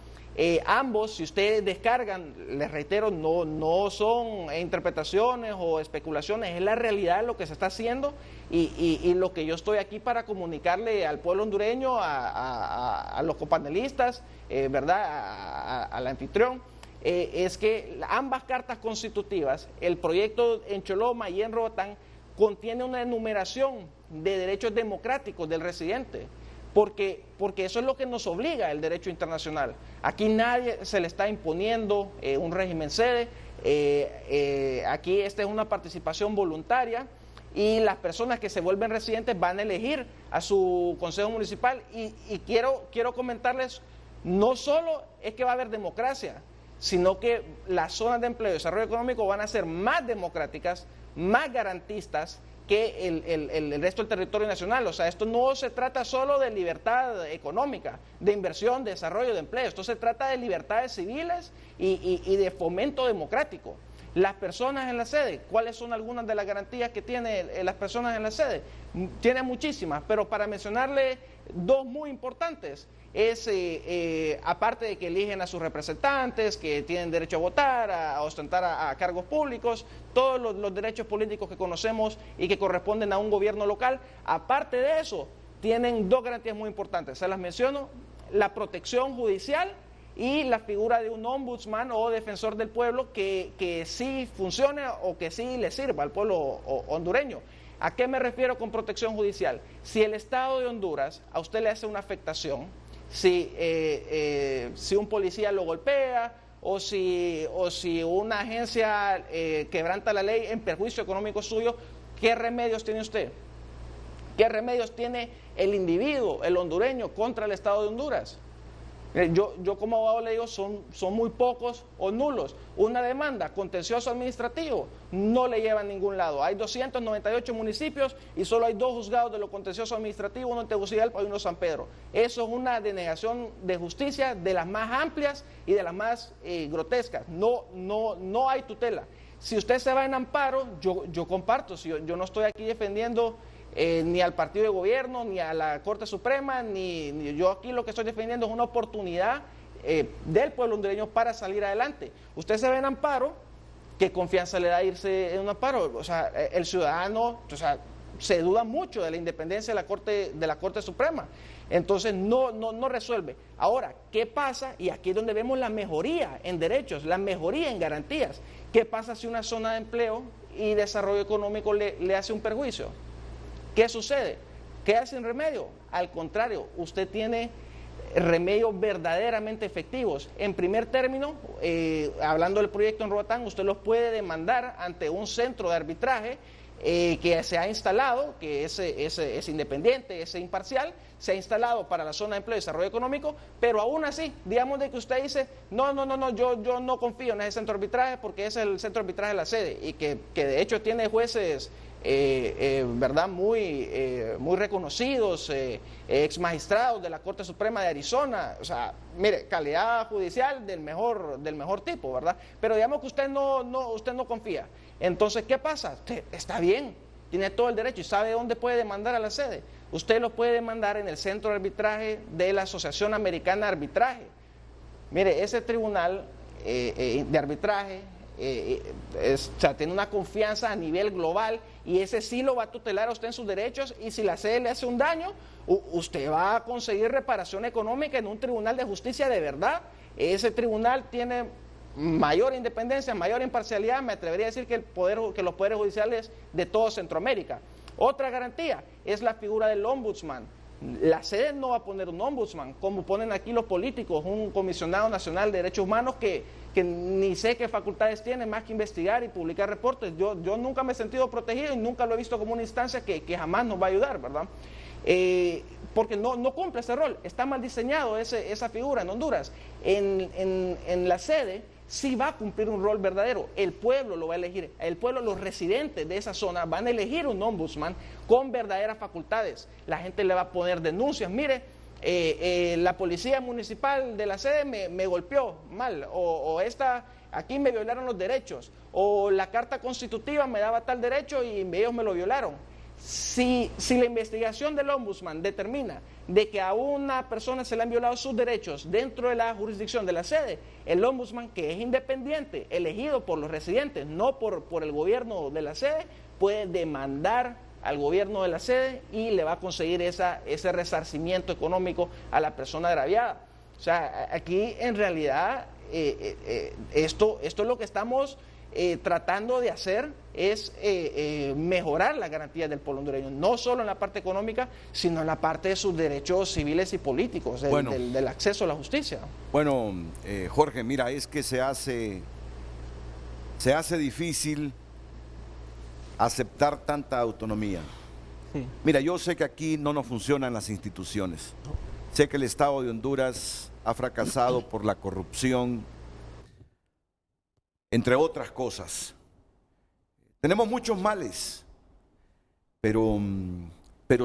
[SPEAKER 7] ambos, si ustedes descargan, les reitero, no son interpretaciones o especulaciones, es la realidad de lo que se está haciendo, y lo que yo estoy aquí para comunicarle al pueblo hondureño, a los copanelistas, ¿verdad?, al anfitrión, es que ambas cartas constitutivas, el proyecto en Choloma y en Roatán, contiene una enumeración de derechos democráticos del residente. Porque eso es lo que nos obliga el derecho internacional. Aquí nadie se le está imponiendo un régimen sede, aquí esta es una participación voluntaria, y las personas que se vuelven residentes van a elegir a su consejo municipal, y quiero comentarles, no solo es que va a haber democracia, sino que las zonas de empleo y desarrollo económico van a ser más democráticas, más garantistas que el resto del territorio nacional. O sea, esto no se trata solo de libertad económica, de inversión, de desarrollo, de empleo. Esto se trata de libertades civiles y de fomento democrático. Las personas en la sede, ¿cuáles son algunas de las garantías que tienen las personas en la sede? Tienen muchísimas, pero para mencionarle dos muy importantes, es aparte de que eligen a sus representantes, que tienen derecho a votar, a ostentar a cargos públicos, todos los derechos políticos que conocemos y que corresponden a un gobierno local, aparte de eso, tienen dos garantías muy importantes. Se las menciono: la protección judicial y la figura de un ombudsman o defensor del pueblo que sí funcione o que sí le sirva al pueblo hondureño. ¿A qué me refiero con protección judicial? Si el Estado de Honduras a usted le hace una afectación, si un policía lo golpea o si una agencia quebranta la ley en perjuicio económico suyo, ¿qué remedios tiene usted? ¿Qué remedios tiene el individuo, el hondureño, contra el Estado de Honduras? Yo como abogado le digo, son muy pocos o nulos. Una demanda, contencioso administrativo, no le lleva a ningún lado. Hay 298 municipios y solo hay 2 juzgados de lo contencioso administrativo, uno en Tegucigalpa y uno en San Pedro. Eso es una denegación de justicia de las más amplias y de las más grotescas. No hay tutela. Si usted se va en amparo, yo comparto, si yo no estoy aquí defendiendo ni al partido de gobierno, ni a la Corte Suprema, ni yo aquí lo que estoy defendiendo es una oportunidad del pueblo hondureño para salir adelante. Usted se ve en amparo, ¿qué confianza le da irse en un amparo? O sea, el ciudadano, o sea, se duda mucho de la independencia de la Corte Suprema. Entonces no resuelve. Ahora, ¿qué pasa? Y aquí es donde vemos la mejoría en derechos, la mejoría en garantías. ¿Qué pasa si una zona de empleo y desarrollo económico le hace un perjuicio? ¿Qué sucede? ¿Queda sin remedio? Al contrario, usted tiene remedios verdaderamente efectivos. En primer término, hablando del proyecto en Roatán, usted los puede demandar ante un centro de arbitraje que se ha instalado, que es independiente, es imparcial, se ha instalado para la zona de empleo y desarrollo económico, pero aún así, digamos de que usted dice, no, yo no confío en ese centro de arbitraje porque ese es el centro de arbitraje de la sede y que de hecho tiene jueces verdad muy reconocidos, ex magistrados de la Corte Suprema de Arizona, o sea, mire, calidad judicial del mejor tipo, ¿verdad? Pero digamos que usted no confía. Entonces, ¿qué pasa? Usted está bien, tiene todo el derecho y sabe dónde puede demandar a la sede. Usted lo puede demandar en el centro de arbitraje de la Asociación Americana de Arbitraje. Mire, ese tribunal de arbitraje o sea, tiene una confianza a nivel global y ese sí lo va a tutelar a usted en sus derechos, y si la sede le hace un daño, usted va a conseguir reparación económica en un tribunal de justicia de verdad. Ese tribunal tiene mayor independencia, mayor imparcialidad, me atrevería a decir que los poderes judiciales de toda Centroamérica. Otra garantía es la figura del ombudsman. La sede no va a poner un ombudsman, como ponen aquí los políticos, un comisionado nacional de derechos humanos que ni sé qué facultades tiene más que investigar y publicar reportes. Yo nunca me he sentido protegido y nunca lo he visto como una instancia que jamás nos va a ayudar, ¿verdad? Porque no cumple ese rol, está mal diseñado esa figura en Honduras. En la sede sí va a cumplir un rol verdadero, el pueblo lo va a elegir, el pueblo, los residentes de esa zona van a elegir un ombudsman con verdaderas facultades. La gente le va a poner denuncias, mire, la policía municipal de la sede me golpeó mal, o aquí me violaron los derechos, o la carta constitutiva me daba tal derecho y ellos me lo violaron. Si la investigación del ombudsman determina de que a una persona se le han violado sus derechos dentro de la jurisdicción de la sede, el ombudsman, que es independiente, elegido por los residentes, no por el gobierno de la sede, puede demandar al gobierno de la sede y le va a conseguir ese resarcimiento económico a la persona agraviada. O sea, aquí en realidad esto es lo que estamos tratando de hacer, es mejorar las garantías del pueblo hondureño, no solo en la parte económica, sino en la parte de sus derechos civiles y políticos, del acceso a la justicia. Bueno,
[SPEAKER 3] Jorge, mira, es que se hace difícil aceptar tanta autonomía. Sí. Mira, yo sé que aquí no nos funcionan las instituciones. Sé que el Estado de Honduras ha fracasado por la corrupción, entre otras cosas. Tenemos muchos males, pero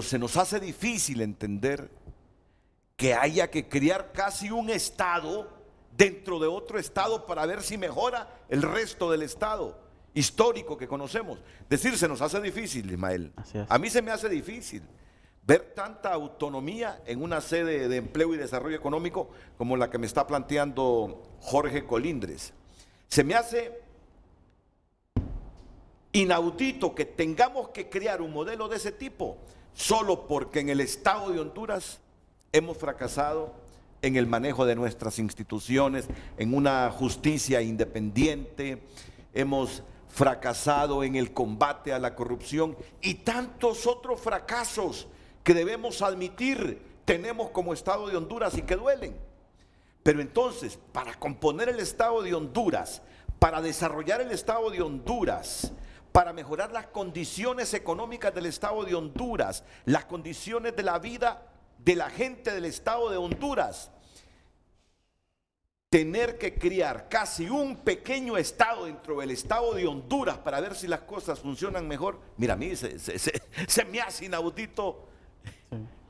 [SPEAKER 3] se nos hace difícil entender que haya que crear casi un estado dentro de otro estado para ver si mejora el resto del estado histórico que conocemos. Decir, se nos hace difícil, Ismael. A mí se me hace difícil ver tanta autonomía en una sede de empleo y desarrollo económico como la que me está planteando Jorge Colindres. Se me hace inaudito que tengamos que crear un modelo de ese tipo solo porque en el estado de Honduras hemos fracasado en el manejo de nuestras instituciones, en una justicia independiente, hemos fracasado en el combate a la corrupción y tantos otros fracasos que debemos admitir tenemos como Estado de Honduras y que duelen. Pero entonces, para componer el Estado de Honduras, para desarrollar el Estado de Honduras, para mejorar las condiciones económicas del Estado de Honduras, las condiciones de la vida de la gente del Estado de Honduras, tener que crear casi un pequeño estado dentro del Estado de Honduras para ver si las cosas funcionan mejor, mira, a mí se me hace inaudito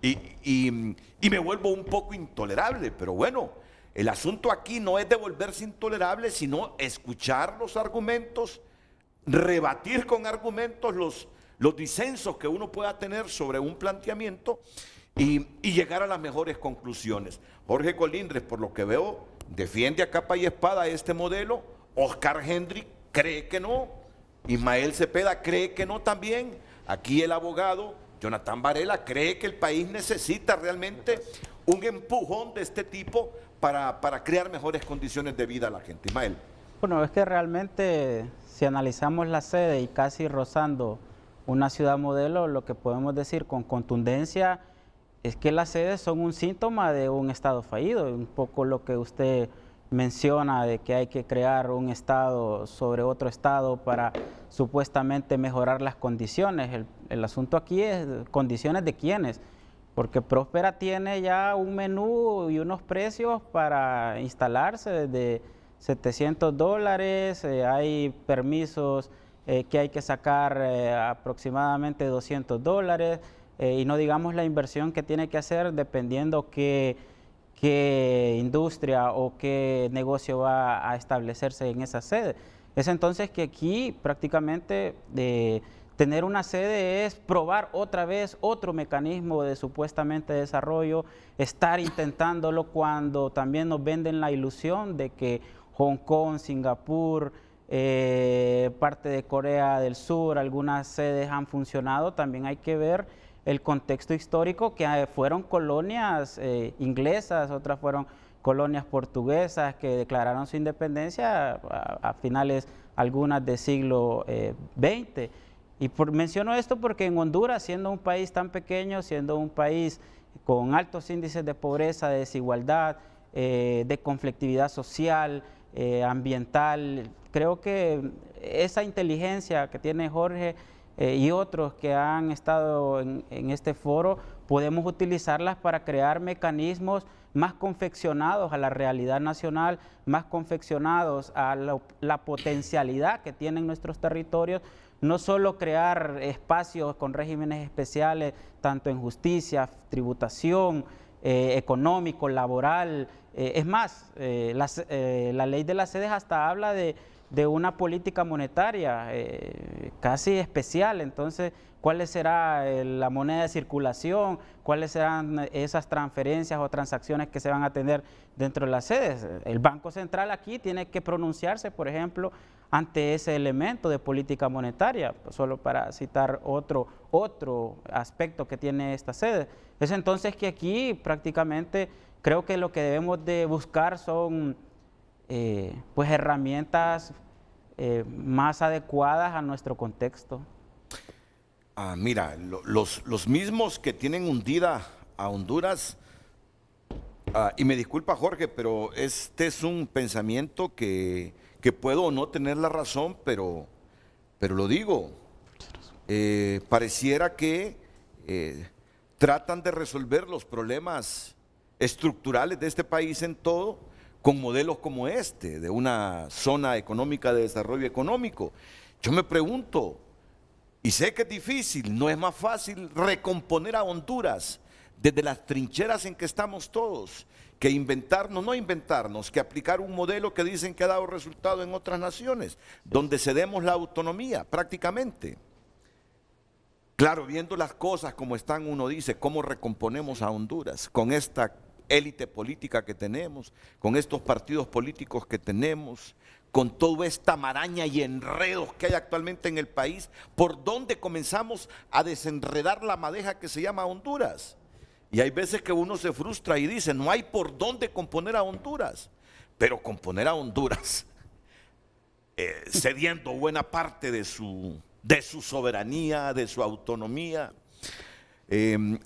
[SPEAKER 3] y me vuelvo un poco intolerable, pero bueno, el asunto aquí no es de volverse intolerable, sino escuchar los argumentos, rebatir con argumentos los disensos que uno pueda tener sobre un planteamiento y llegar a las mejores conclusiones. Jorge Colindres, por lo que veo, defiende a capa y espada este modelo. Oscar Hendrik cree que no. Ismael Cepeda cree que no también. Aquí el abogado Jonathan Varela cree que el país necesita realmente un empujón de este tipo para crear mejores condiciones de vida a la gente. Ismael.
[SPEAKER 5] Bueno, es que realmente si analizamos la sede y casi rozando una ciudad modelo, lo que podemos decir con contundencia es que las sedes son un síntoma de un estado fallido, un poco lo que usted menciona de que hay que crear un estado sobre otro estado para supuestamente mejorar las condiciones. El asunto aquí es condiciones de quiénes, porque Próspera tiene ya un menú y unos precios para instalarse desde $700, hay permisos que hay que sacar aproximadamente $200, y no digamos la inversión que tiene que hacer dependiendo qué industria o qué negocio va a establecerse en esa sede. Es entonces que aquí prácticamente tener una sede es probar otra vez otro mecanismo de supuestamente desarrollo, estar intentándolo cuando también nos venden la ilusión de que Hong Kong, Singapur, parte de Corea del Sur, algunas sedes han funcionado. También hay que ver el contexto histórico, que fueron colonias inglesas, otras fueron colonias portuguesas que declararon su independencia a finales algunas del siglo XX. Y menciono esto porque en Honduras, siendo un país tan pequeño, siendo un país con altos índices de pobreza, de desigualdad, de conflictividad social, ambiental, creo que esa inteligencia que tiene Jorge y otros que han estado en este foro, podemos utilizarlas para crear mecanismos más confeccionados a la realidad nacional, más confeccionados a la potencialidad que tienen nuestros territorios, no solo crear espacios con regímenes especiales, tanto en justicia, tributación, económico, laboral. Es más, la ley de las sedes hasta habla de una política monetaria casi especial. Entonces, ¿cuál será la moneda de circulación? ¿Cuáles serán esas transferencias o transacciones que se van a tener dentro de las sedes? El Banco Central aquí tiene que pronunciarse, por ejemplo, ante ese elemento de política monetaria, solo para citar otro aspecto que tiene esta sede. Es entonces que aquí prácticamente creo que lo que debemos de buscar son pues herramientas más adecuadas a nuestro contexto.
[SPEAKER 3] Mira, los mismos que tienen hundida a Honduras, y me disculpa Jorge, pero este es un pensamiento que puedo o no tener la razón, pero lo digo, pareciera que tratan de resolver los problemas estructurales de este país en todo con modelos como este, de una zona económica de desarrollo económico. Yo me pregunto, y sé que es difícil, no es más fácil recomponer a Honduras desde las trincheras en que estamos todos, que inventarnos, que aplicar un modelo que dicen que ha dado resultado en otras naciones, donde cedemos la autonomía prácticamente. Claro, viendo las cosas como están, uno dice, ¿cómo recomponemos a Honduras con esta élite política que tenemos, con estos partidos políticos que tenemos, con toda esta maraña y enredos que hay actualmente en el país? ¿Por dónde comenzamos a desenredar la madeja que se llama Honduras? Y hay veces que uno se frustra y dice, no hay por dónde componer a Honduras. Pero componer a Honduras, cediendo buena parte de su soberanía, de su autonomía,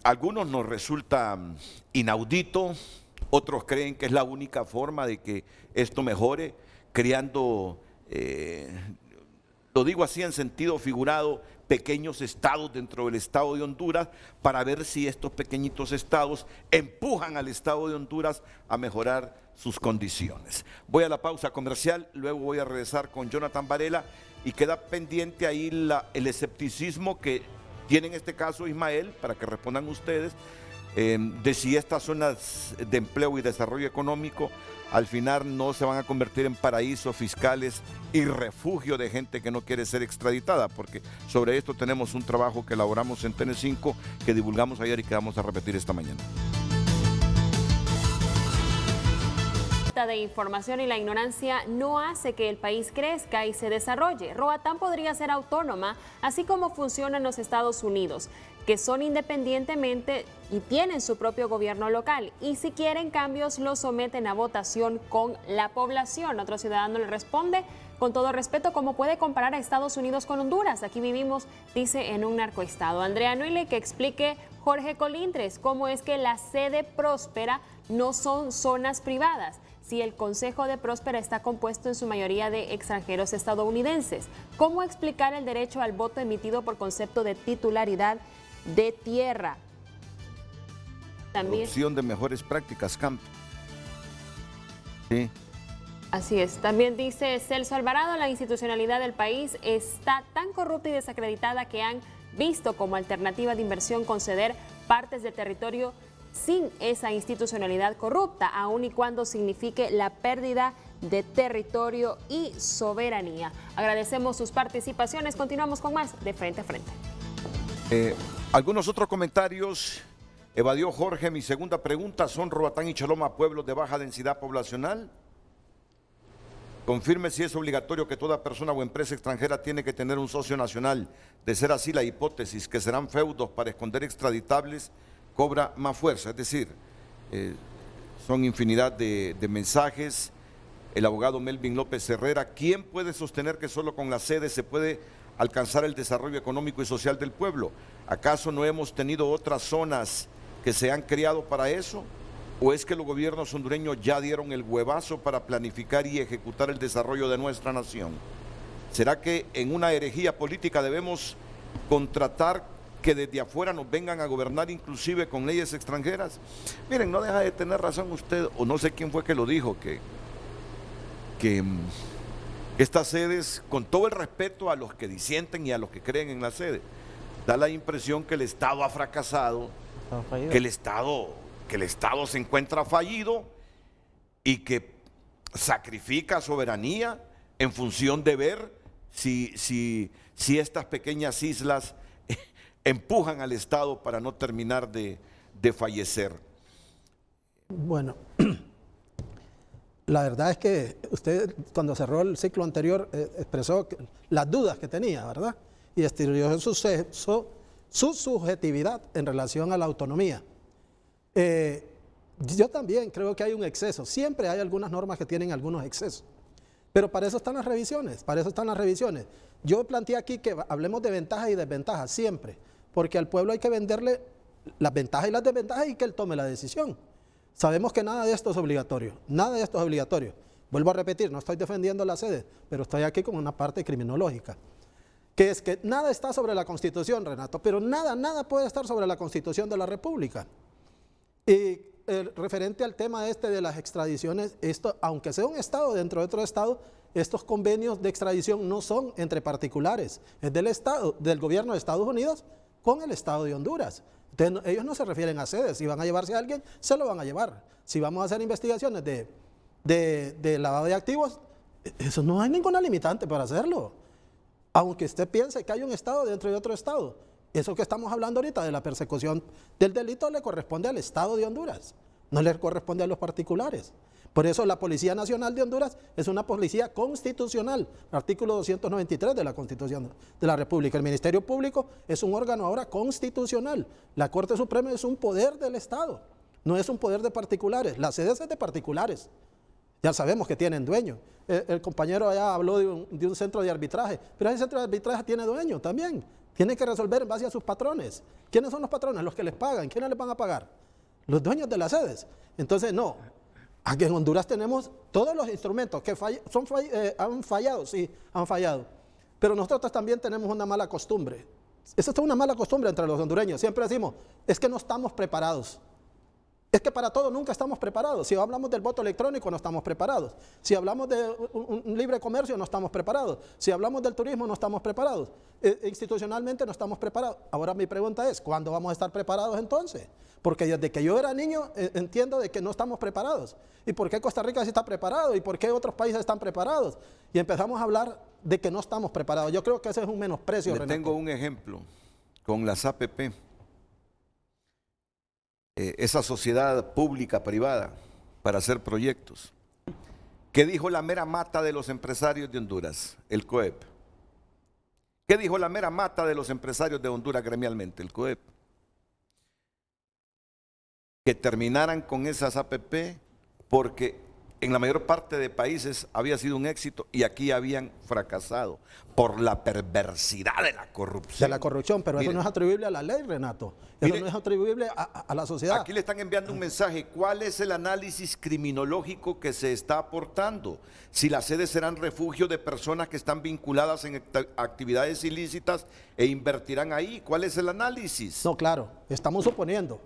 [SPEAKER 3] algunos nos resulta inaudito, otros creen que es la única forma de que esto mejore, creando, lo digo así en sentido figurado, pequeños estados dentro del estado de Honduras, para ver si estos pequeñitos estados empujan al estado de Honduras a mejorar sus condiciones. Voy a la pausa comercial, luego voy a regresar con Jonathan Varela y queda pendiente ahí el escepticismo que tiene en este caso Ismael, para que respondan ustedes, de si estas zonas de empleo y desarrollo económico al final no se van a convertir en paraísos fiscales y refugio de gente que no quiere ser extraditada, porque sobre esto tenemos un trabajo que elaboramos en TN5, que divulgamos ayer y que vamos a repetir esta mañana.
[SPEAKER 4] De información y la ignorancia no hace que el país crezca y se desarrolle. Roatán podría ser autónoma, así como funciona en los Estados Unidos, que son independientemente y tienen su propio gobierno local. Y si quieren cambios, los someten a votación con la población. Otro ciudadano le responde, con todo respeto, ¿cómo puede comparar a Estados Unidos con Honduras? Aquí vivimos, dice, en un narcoestado. Andrea Nuile, que explique Jorge Colindres cómo es que la sede Próspera no son zonas privadas, si el Consejo de Próspera está compuesto en su mayoría de extranjeros estadounidenses. ¿Cómo explicar el derecho al voto emitido por concepto de titularidad de tierra? También
[SPEAKER 3] opción de mejores prácticas, Camp. Sí.
[SPEAKER 4] Así es. También dice Celso Alvarado, la institucionalidad del país está tan corrupta y desacreditada que han visto como alternativa de inversión conceder partes del territorio sin esa institucionalidad corrupta, aun y cuando signifique la pérdida de territorio y soberanía. Agradecemos sus participaciones. Continuamos con más de Frente a Frente.
[SPEAKER 3] Algunos otros comentarios. Evadió Jorge mi segunda pregunta. ¿Son Roatán y Choloma pueblos de baja densidad poblacional? Confirme si es obligatorio que toda persona o empresa extranjera tiene que tener un socio nacional. De ser así, la hipótesis que serán feudos para esconder extraditables cobra más fuerza. Es decir, son infinidad de mensajes. El abogado Melvin López Herrera, ¿quién puede sostener que solo con la sede se puede alcanzar el desarrollo económico y social del pueblo? ¿Acaso no hemos tenido otras zonas que se han creado para eso? ¿O es que los gobiernos hondureños ya dieron el huevazo para planificar y ejecutar el desarrollo de nuestra nación? ¿Será que en una herejía política debemos contratar que desde afuera nos vengan a gobernar inclusive con leyes extranjeras? Miren, no deja de tener razón usted, o no sé quién fue que lo dijo, que estas sedes, con todo el respeto a los que disienten y a los que creen en la sede, da la impresión que el Estado ha fracasado, que el Estado se encuentra fallido y que sacrifica soberanía en función de ver si estas pequeñas islas empujan al Estado para no terminar de fallecer.
[SPEAKER 6] Bueno, la verdad es que usted cuando cerró el ciclo anterior expresó las dudas que tenía, ¿verdad? Y exterior su subjetividad en relación a la autonomía. Yo también creo que hay un exceso. Siempre hay algunas normas que tienen algunos excesos. Pero para eso están las revisiones, Yo planteé aquí que hablemos de ventajas y desventajas siempre, porque al pueblo hay que venderle las ventajas y las desventajas y que él tome la decisión. Sabemos que nada de esto es obligatorio, Vuelvo a repetir, no estoy defendiendo la sede, pero estoy aquí como una parte criminológica, que es que nada está sobre la Constitución, Renato, pero nada puede estar sobre la Constitución de la República. Y referente al tema de las extradiciones, esto, aunque sea un Estado dentro de otro Estado, estos convenios de extradición no son entre particulares, es del Estado, del gobierno de Estados Unidos con el Estado de Honduras. Entonces, ellos no se refieren a sedes. Si van a llevarse a alguien, se lo van a llevar. Si vamos a hacer investigaciones de lavado de activos, eso no hay ninguna limitante para hacerlo. Aunque usted piense que hay un Estado dentro de otro Estado. Eso que estamos hablando ahorita de la persecución del delito le corresponde al Estado de Honduras, no le corresponde a los particulares. Por eso la Policía Nacional de Honduras es una policía constitucional, artículo 293 de la Constitución de la República. El Ministerio Público es un órgano ahora constitucional. La Corte Suprema es un poder del Estado, no es un poder de particulares. La sede es de particulares. Ya sabemos que tienen dueño. El compañero allá habló de un centro de arbitraje, pero ese centro de arbitraje tiene dueño también. Tiene que resolver en base a sus patrones. ¿Quiénes son los patrones? Los que les pagan. ¿Quiénes les van a pagar? Los dueños de las sedes. Entonces, no. Aquí en Honduras tenemos todos los instrumentos que han fallado, sí, han fallado. Pero nosotros también tenemos una mala costumbre. Esa es una mala costumbre entre los hondureños. Siempre decimos, es que no estamos preparados. Es que para todo nunca estamos preparados. Si hablamos del voto electrónico, no estamos preparados. Si hablamos de un libre comercio, no estamos preparados. Si hablamos del turismo, no estamos preparados. Institucionalmente no estamos preparados. Ahora mi pregunta es, ¿cuándo vamos a estar preparados entonces? Porque desde que yo era niño entiendo de que no estamos preparados. ¿Y por qué Costa Rica sí está preparado? ¿Y por qué otros países están preparados? Y empezamos a hablar de que no estamos preparados. Yo creo que ese es un menosprecio.
[SPEAKER 3] Le tengo un ejemplo con las APP. Esa sociedad pública-privada para hacer proyectos. ¿Qué dijo la mera mata de los empresarios de Honduras? El COEP. ¿Qué dijo la mera mata de los empresarios de Honduras gremialmente? El COEP. Que terminaran con esas APP porque en la mayor parte de países había sido un éxito y aquí habían fracasado por la perversidad de la corrupción.
[SPEAKER 6] De la corrupción, pero eso no es atribuible a la ley, Renato. Eso no es atribuible a la sociedad.
[SPEAKER 3] Aquí le están enviando un mensaje. ¿Cuál es el análisis criminológico que se está aportando? Si las sedes serán refugio de personas que están vinculadas en actividades ilícitas e invertirán ahí. ¿Cuál es el análisis?
[SPEAKER 6] No, claro, estamos suponiendo,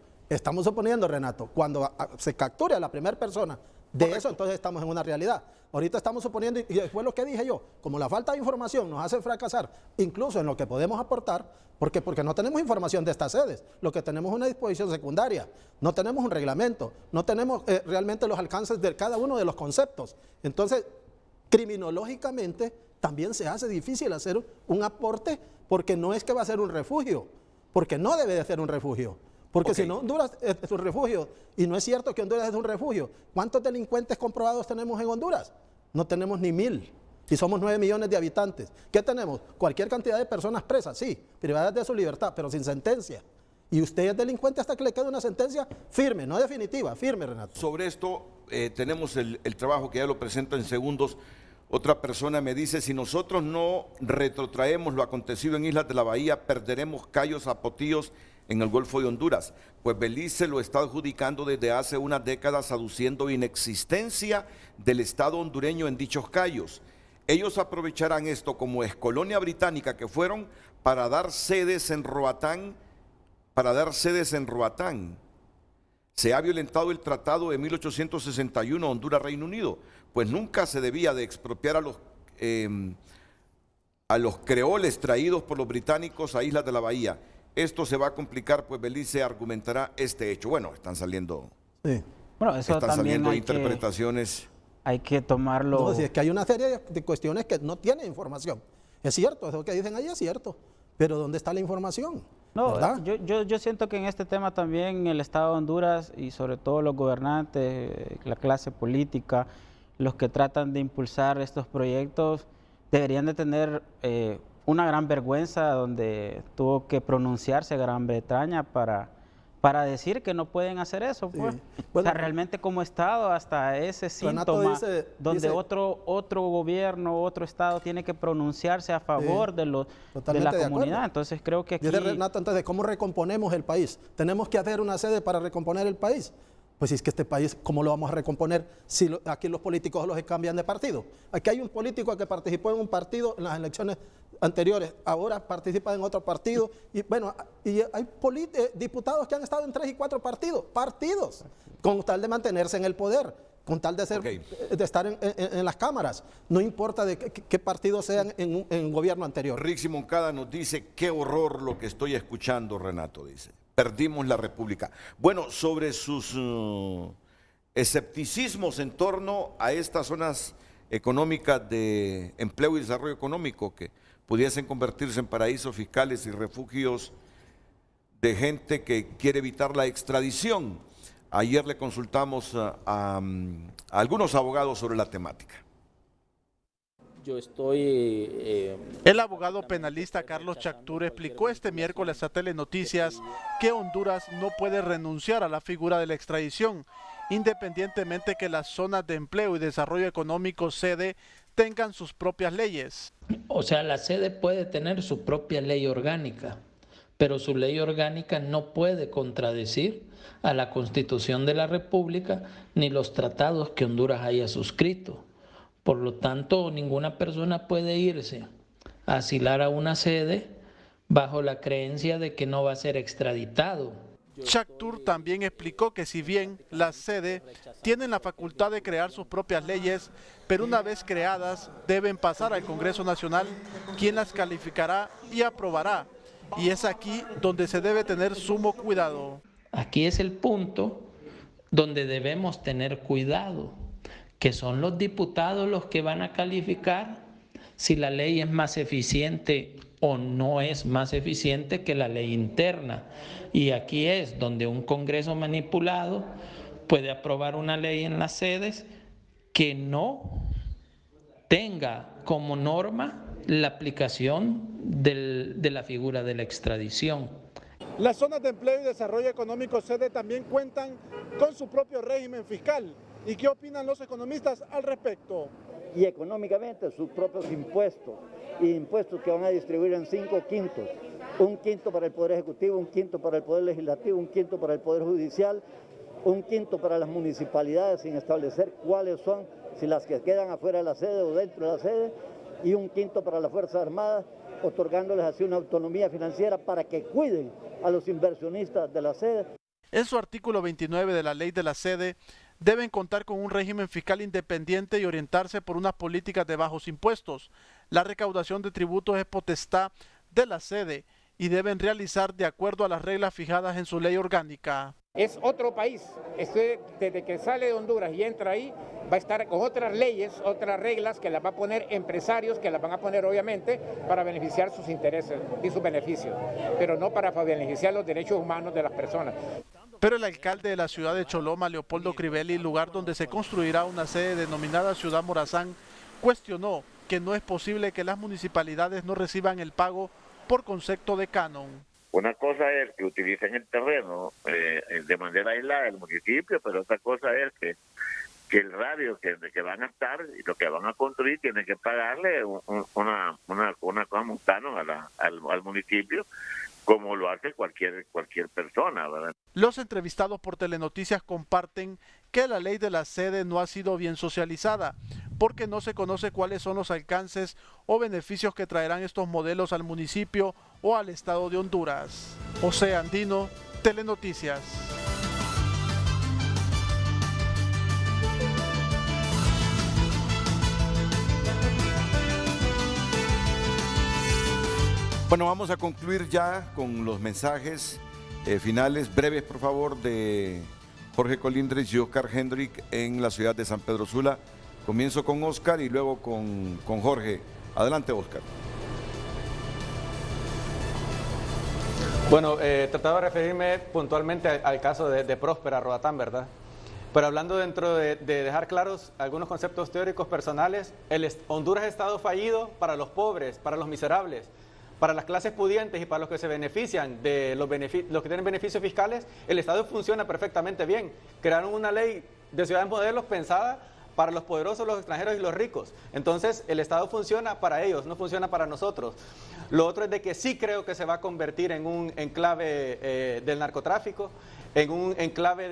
[SPEAKER 6] Renato, cuando se capture a la primera persona, de eso entonces estamos en una realidad. Ahorita estamos suponiendo, y después lo que dije yo, como la falta de información nos hace fracasar, incluso en lo que podemos aportar, porque no tenemos información de estas sedes, lo que tenemos es una disposición secundaria, no tenemos un reglamento, no tenemos realmente los alcances de cada uno de los conceptos. Entonces, criminológicamente también se hace difícil hacer un aporte, porque no es que va a ser un refugio, porque no debe de ser un refugio. Porque si no, Honduras es un refugio, y no es cierto que Honduras es un refugio. ¿Cuántos delincuentes comprobados tenemos en Honduras? No tenemos ni 1000, y somos 9 millones de habitantes. ¿Qué tenemos? Cualquier cantidad de personas presas, sí, privadas de su libertad, pero sin sentencia. Y usted es delincuente hasta que le quede una sentencia firme, no definitiva, firme, Renato.
[SPEAKER 3] Sobre esto tenemos el trabajo que ya lo presento en segundos. Otra persona me dice, si nosotros no retrotraemos lo acontecido en Islas de la Bahía, perderemos Cayos, Zapotillos en el Golfo de Honduras. Pues Belice lo está adjudicando desde hace unas décadas, aduciendo inexistencia del Estado hondureño en dichos cayos. Ellos aprovecharán esto como excolonia británica que fueron para dar sedes en Roatán, Se ha violentado el tratado de 1861 Honduras-Reino Unido, pues nunca se debía de expropiar a los creoles traídos por los británicos a Islas de la Bahía. Esto se va a complicar, pues Belice argumentará este hecho. Bueno, están saliendo,
[SPEAKER 5] bueno, eso
[SPEAKER 3] están saliendo interpretaciones.
[SPEAKER 5] Hay que tomarlo.
[SPEAKER 6] No, si es que hay una serie de cuestiones que no tienen información. Es cierto, eso que dicen ahí es cierto, pero ¿dónde está la información?
[SPEAKER 5] No,
[SPEAKER 6] ¿verdad?
[SPEAKER 5] yo siento que en este tema también el Estado de Honduras y sobre todo los gobernantes, la clase política, los que tratan de impulsar estos proyectos, deberían de tener una gran vergüenza donde tuvo que pronunciarse Gran Bretaña para decir que no pueden hacer eso. Pues.
[SPEAKER 6] Sí. Bueno,
[SPEAKER 5] o sea, realmente como Estado hasta ese síntoma donde otro gobierno, otro Estado tiene que pronunciarse a favor de la comunidad. Entonces creo que aquí...
[SPEAKER 6] Dice Renato, entonces, ¿cómo recomponemos el país? Tenemos que hacer una sede para recomponer el país. Pues si es que este país, ¿cómo lo vamos a recomponer si aquí los políticos los cambian de partido? Aquí hay un político que participó en un partido en las elecciones anteriores, ahora participa en otro partido, y bueno, y hay diputados que han estado en 3 y 4 partidos, con tal de mantenerse en el poder. con tal de, de estar en las cámaras. No importa de qué partido sean en un gobierno anterior.
[SPEAKER 3] Rixi Moncada nos dice, qué horror lo que estoy escuchando, Renato, dice. Perdimos la República. Bueno, sobre sus escepticismos en torno a estas zonas económicas de empleo y desarrollo económico que pudiesen convertirse en paraísos fiscales y refugios de gente que quiere evitar la extradición. Ayer le consultamos a algunos abogados sobre la temática.
[SPEAKER 12] Yo estoy...
[SPEAKER 15] El abogado penalista Carlos Chactur explicó este miércoles a Telenoticias que Honduras no puede renunciar a la figura de la extradición, independientemente que las zonas de empleo y desarrollo económico sede tengan sus propias leyes.
[SPEAKER 12] O sea, la sede puede tener su propia ley orgánica, pero su ley orgánica no puede contradecir a la Constitución de la República ni los tratados que Honduras haya suscrito. Por lo tanto, ninguna persona puede irse a asilar a una sede bajo la creencia de que no va a ser extraditado.
[SPEAKER 15] Chactur también explicó que si bien las sedes tienen la facultad de crear sus propias leyes, pero una vez creadas deben pasar al Congreso Nacional, quien las calificará y aprobará. Y es aquí donde se debe tener sumo cuidado.
[SPEAKER 12] Aquí es el punto donde debemos tener cuidado, que son los diputados los que van a calificar si la ley es más eficiente o no es más eficiente que la ley interna. Y aquí es donde un Congreso manipulado puede aprobar una ley en las sedes que no tenga como norma la aplicación de la figura de la extradición.
[SPEAKER 15] Las zonas de empleo y desarrollo económico sede también cuentan con su propio régimen fiscal. ¿Y qué opinan los economistas al respecto?
[SPEAKER 16] Y económicamente sus propios impuestos, y impuestos que van a distribuir en 5 quintos. Un quinto para el Poder Ejecutivo, un quinto para el Poder Legislativo, un quinto para el Poder Judicial, un quinto para las municipalidades sin establecer cuáles son, si las que quedan afuera de la sede o dentro de la sede, y un quinto para las Fuerzas Armadas, otorgándoles así una autonomía financiera para que cuiden a los inversionistas de la sede.
[SPEAKER 15] En su artículo 29 de la ley de la sede, deben contar con un régimen fiscal independiente y orientarse por unas políticas de bajos impuestos. La recaudación de tributos es potestad de la sede y deben realizar de acuerdo a las reglas fijadas en su ley orgánica.
[SPEAKER 17] Es otro país, desde que sale de Honduras y entra ahí, va a estar con otras leyes, otras reglas que las va a poner empresarios, que las van a poner obviamente para beneficiar sus intereses y sus beneficios, pero no para beneficiar los derechos humanos de las personas.
[SPEAKER 15] Pero el alcalde de la ciudad de Choloma, Leopoldo Crivelli, lugar donde se construirá una sede denominada Ciudad Morazán, cuestionó que no es posible que las municipalidades no reciban el pago por concepto de canon.
[SPEAKER 18] Una cosa es que utilicen el terreno de manera aislada del municipio, pero otra cosa es que el radio que van a estar y lo que van a construir tiene que pagarle una cosa montano al municipio, como lo hace cualquier persona, ¿verdad?
[SPEAKER 15] Los entrevistados por Telenoticias comparten que la ley de la sede no ha sido bien socializada, porque no se conoce cuáles son los alcances o beneficios que traerán estos modelos al municipio o al estado de Honduras. José Andino, Telenoticias.
[SPEAKER 3] Bueno, vamos a concluir ya con los mensajes finales, breves por favor, de Jorge Colindres y Oscar Hendrik en la ciudad de San Pedro Sula. Comienzo con Oscar y luego con Jorge. Adelante, Oscar.
[SPEAKER 8] Bueno, trataba de referirme puntualmente al caso de Próspera Roatán, ¿verdad? Pero hablando dentro de dejar claros algunos conceptos teóricos personales, Honduras es estado fallido para los pobres, para los miserables, para las clases pudientes y para los que se benefician de los que tienen beneficios fiscales. El Estado funciona perfectamente bien. Crearon una ley de ciudades modelos pensada para los poderosos, los extranjeros y los ricos. Entonces, el Estado funciona para ellos, no funciona para nosotros. Lo otro es de que sí creo que se va a convertir en un enclave del narcotráfico, en un enclave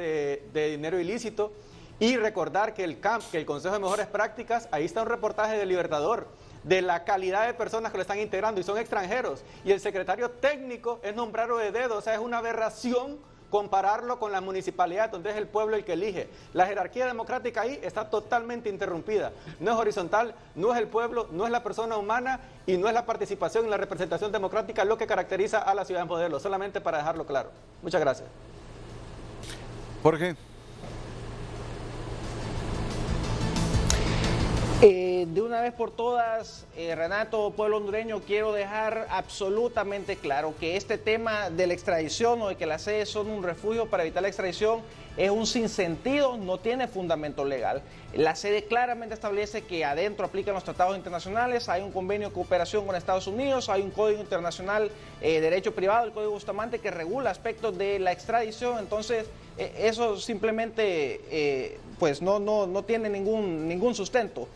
[SPEAKER 8] de dinero ilícito. Y recordar que el Consejo de Mejores Prácticas, ahí está un reportaje del Libertador, de la calidad de personas que lo están integrando y son extranjeros. Y el secretario técnico es nombrado de dedo, o sea, es una aberración compararlo con la municipalidad, donde es el pueblo el que elige. La jerarquía democrática ahí está totalmente interrumpida. No es horizontal, no es el pueblo, no es la persona humana y no es la participación y la representación democrática lo que caracteriza a la ciudad de Modelo, solamente para dejarlo claro. Muchas gracias.
[SPEAKER 3] Jorge.
[SPEAKER 7] De una vez por todas, Renato, pueblo hondureño, quiero dejar absolutamente claro que este tema de la extradición o de que las sedes son un refugio para evitar la extradición es un sinsentido, no tiene fundamento legal. La sede claramente establece que adentro aplican los tratados internacionales, hay un convenio de cooperación con Estados Unidos, hay un código internacional de derecho privado, el Código Bustamante, que regula aspectos de la extradición. Entonces, eso simplemente pues no tiene ningún sustento.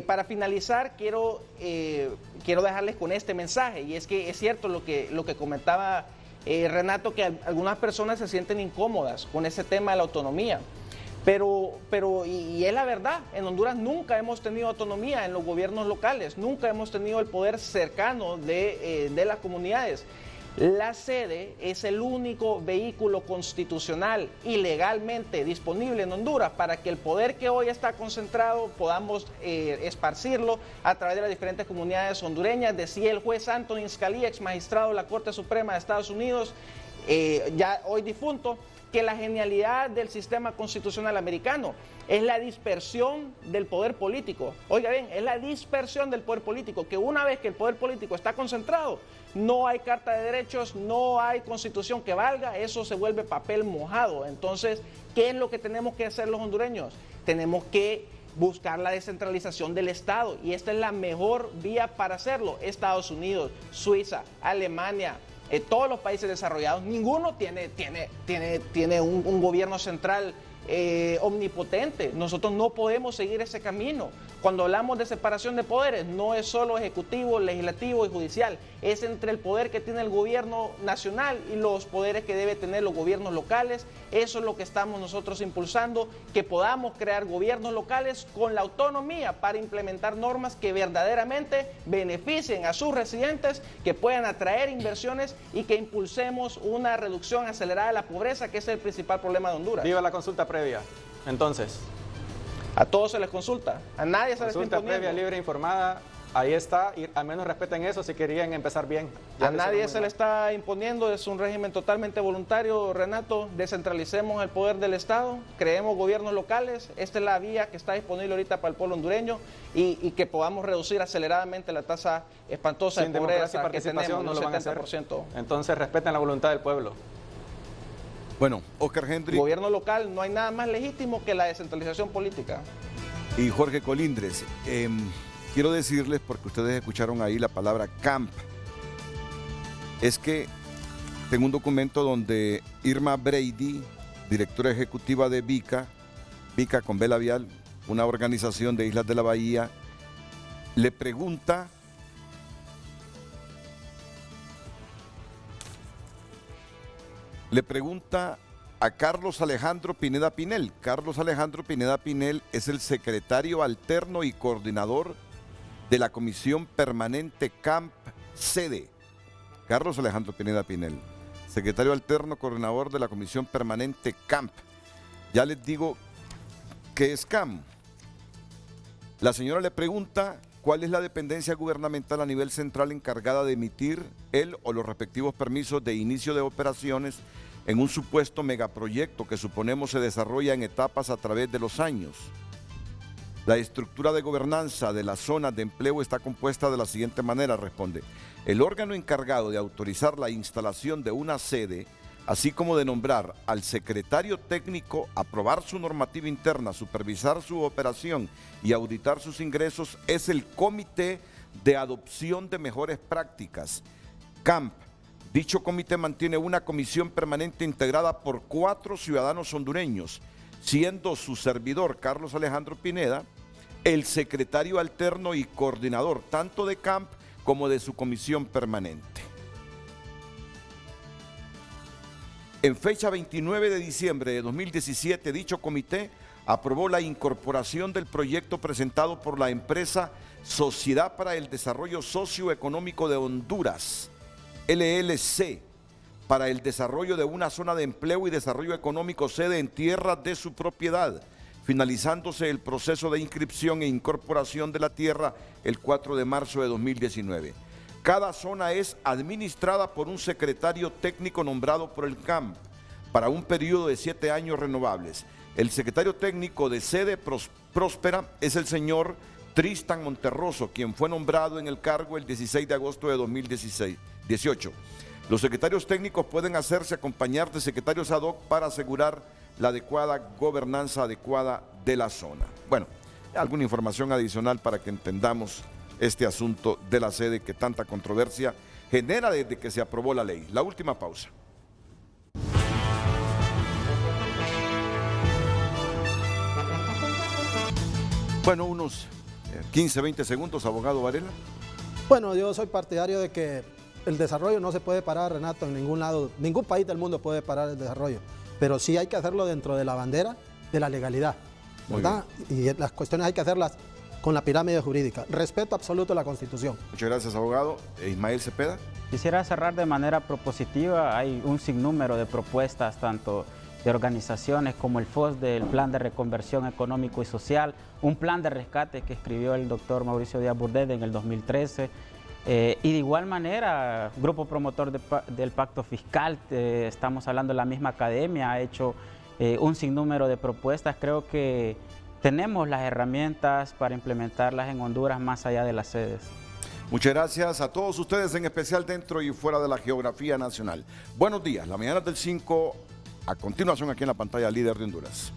[SPEAKER 7] Para finalizar, quiero dejarles con este mensaje, y es que es cierto lo que comentaba Renato, que algunas personas se sienten incómodas con ese tema de la autonomía, pero y es la verdad, en Honduras nunca hemos tenido autonomía en los gobiernos locales, nunca hemos tenido el poder cercano de las comunidades. La sede es el único vehículo constitucional y legalmente disponible en Honduras para que el poder que hoy está concentrado podamos esparcirlo a través de las diferentes comunidades hondureñas. Decía el juez Antonin Scalia, ex magistrado de la Corte Suprema de Estados Unidos, ya hoy difunto, que la genialidad del sistema constitucional americano es la dispersión del poder político. Oiga bien, es la dispersión del poder político, que una vez que el poder político está concentrado, no hay Carta de Derechos, no hay Constitución que valga, eso se vuelve papel mojado. Entonces, ¿qué es lo que tenemos que hacer los hondureños? Tenemos que buscar la descentralización del Estado, y esta es la mejor vía para hacerlo. Estados Unidos, Suiza, Alemania, todos los países desarrollados, ninguno tiene un gobierno central omnipotente. Nosotros no podemos seguir ese camino. Cuando hablamos de separación de poderes, no es solo ejecutivo, legislativo y judicial, es entre el poder que tiene el gobierno nacional y los poderes que debe tener los gobiernos locales. Eso es lo que estamos nosotros impulsando, que podamos crear gobiernos locales con la autonomía para implementar normas que verdaderamente beneficien a sus residentes, que puedan atraer inversiones y que impulsemos una reducción acelerada de la pobreza, que es el principal problema de Honduras.
[SPEAKER 8] Viva la consulta previa. Entonces,
[SPEAKER 7] a todos se les consulta, a nadie se les está imponiendo.
[SPEAKER 8] Consulta previa, libre, informada, ahí está, y al menos respeten eso si querían empezar bien.
[SPEAKER 7] A nadie se le está imponiendo, es un régimen totalmente voluntario, Renato. Descentralicemos el poder del Estado, creemos gobiernos locales, esta es la vía que está disponible ahorita para el pueblo hondureño, y que podamos reducir aceleradamente la tasa espantosa de pobreza que tenemos,
[SPEAKER 8] no lo van a hacer.
[SPEAKER 7] 70%.
[SPEAKER 8] Entonces respeten la voluntad del pueblo.
[SPEAKER 3] Bueno, Oscar Hendry.
[SPEAKER 7] Gobierno local, no hay nada más legítimo que la descentralización política.
[SPEAKER 3] Y Jorge Colindres, quiero decirles, porque ustedes escucharon ahí la palabra CAMP, es que tengo un documento donde Irma Brady, directora ejecutiva de VICA con B labial, una organización de Islas de la Bahía, le pregunta a Carlos Alejandro Pineda Pinel. Carlos Alejandro Pineda Pinel es el secretario alterno y coordinador de la Comisión Permanente CAMP Sede. Carlos Alejandro Pineda Pinel, secretario alterno coordinador de la Comisión Permanente CAMP. Ya les digo qué es CAMP. La señora le pregunta cuál es la dependencia gubernamental a nivel central encargada de emitir el o los respectivos permisos de inicio de operaciones en un supuesto megaproyecto que suponemos se desarrolla en etapas a través de los años. La estructura de gobernanza de las zonas de empleo está compuesta de la siguiente manera, responde. El órgano encargado de autorizar la instalación de una sede, así como de nombrar al secretario técnico, aprobar su normativa interna, supervisar su operación y auditar sus ingresos, es el Comité de Adopción de Mejores Prácticas, CAMP. Dicho comité mantiene una comisión permanente integrada por 4 ciudadanos hondureños, siendo su servidor, Carlos Alejandro Pineda, el secretario alterno y coordinador tanto de CAMP como de su comisión permanente. En fecha 29 de diciembre de 2017, dicho comité aprobó la incorporación del proyecto presentado por la empresa Sociedad para el Desarrollo Socioeconómico de Honduras, LLC, para el desarrollo de una zona de empleo y desarrollo económico sede en tierras de su propiedad, finalizándose el proceso de inscripción e incorporación de la tierra el 4 de marzo de 2019. Cada zona es administrada por un secretario técnico nombrado por el CAMP para un periodo de 7 años renovables. El secretario técnico de sede próspera es el señor Tristan Monterroso, quien fue nombrado en el cargo el 16 de agosto de 2018. Los secretarios técnicos pueden hacerse acompañar de secretarios ad hoc para asegurar la adecuada gobernanza adecuada de la zona. Bueno, alguna información adicional para que entendamos este asunto de la sede que tanta controversia genera desde que se aprobó la ley. La última pausa. Bueno, unos 15, 20 segundos, abogado Varela.
[SPEAKER 6] Bueno, yo soy partidario de que el desarrollo no se puede parar, Renato, en ningún lado. Ningún país del mundo puede parar el desarrollo, pero sí hay que hacerlo dentro de la bandera de la legalidad, ¿verdad? Y las cuestiones hay que hacerlas con la pirámide jurídica. Respeto absoluto a la Constitución.
[SPEAKER 3] Muchas gracias, abogado. Ismael Cepeda.
[SPEAKER 5] Quisiera cerrar de manera propositiva. Hay un sinnúmero de propuestas, tanto de organizaciones como el FOS del Plan de Reconversión Económico y Social, un plan de rescate que escribió el doctor Mauricio Díaz Burdet en el 2013, y de igual manera, grupo promotor del Pacto Fiscal, estamos hablando de la misma academia, ha hecho un sinnúmero de propuestas. Creo que tenemos las herramientas para implementarlas en Honduras más allá de las sedes.
[SPEAKER 3] Muchas gracias a todos ustedes, en especial dentro y fuera de la geografía nacional. Buenos días, la mañana del 5, a continuación aquí en la pantalla Líder de Honduras.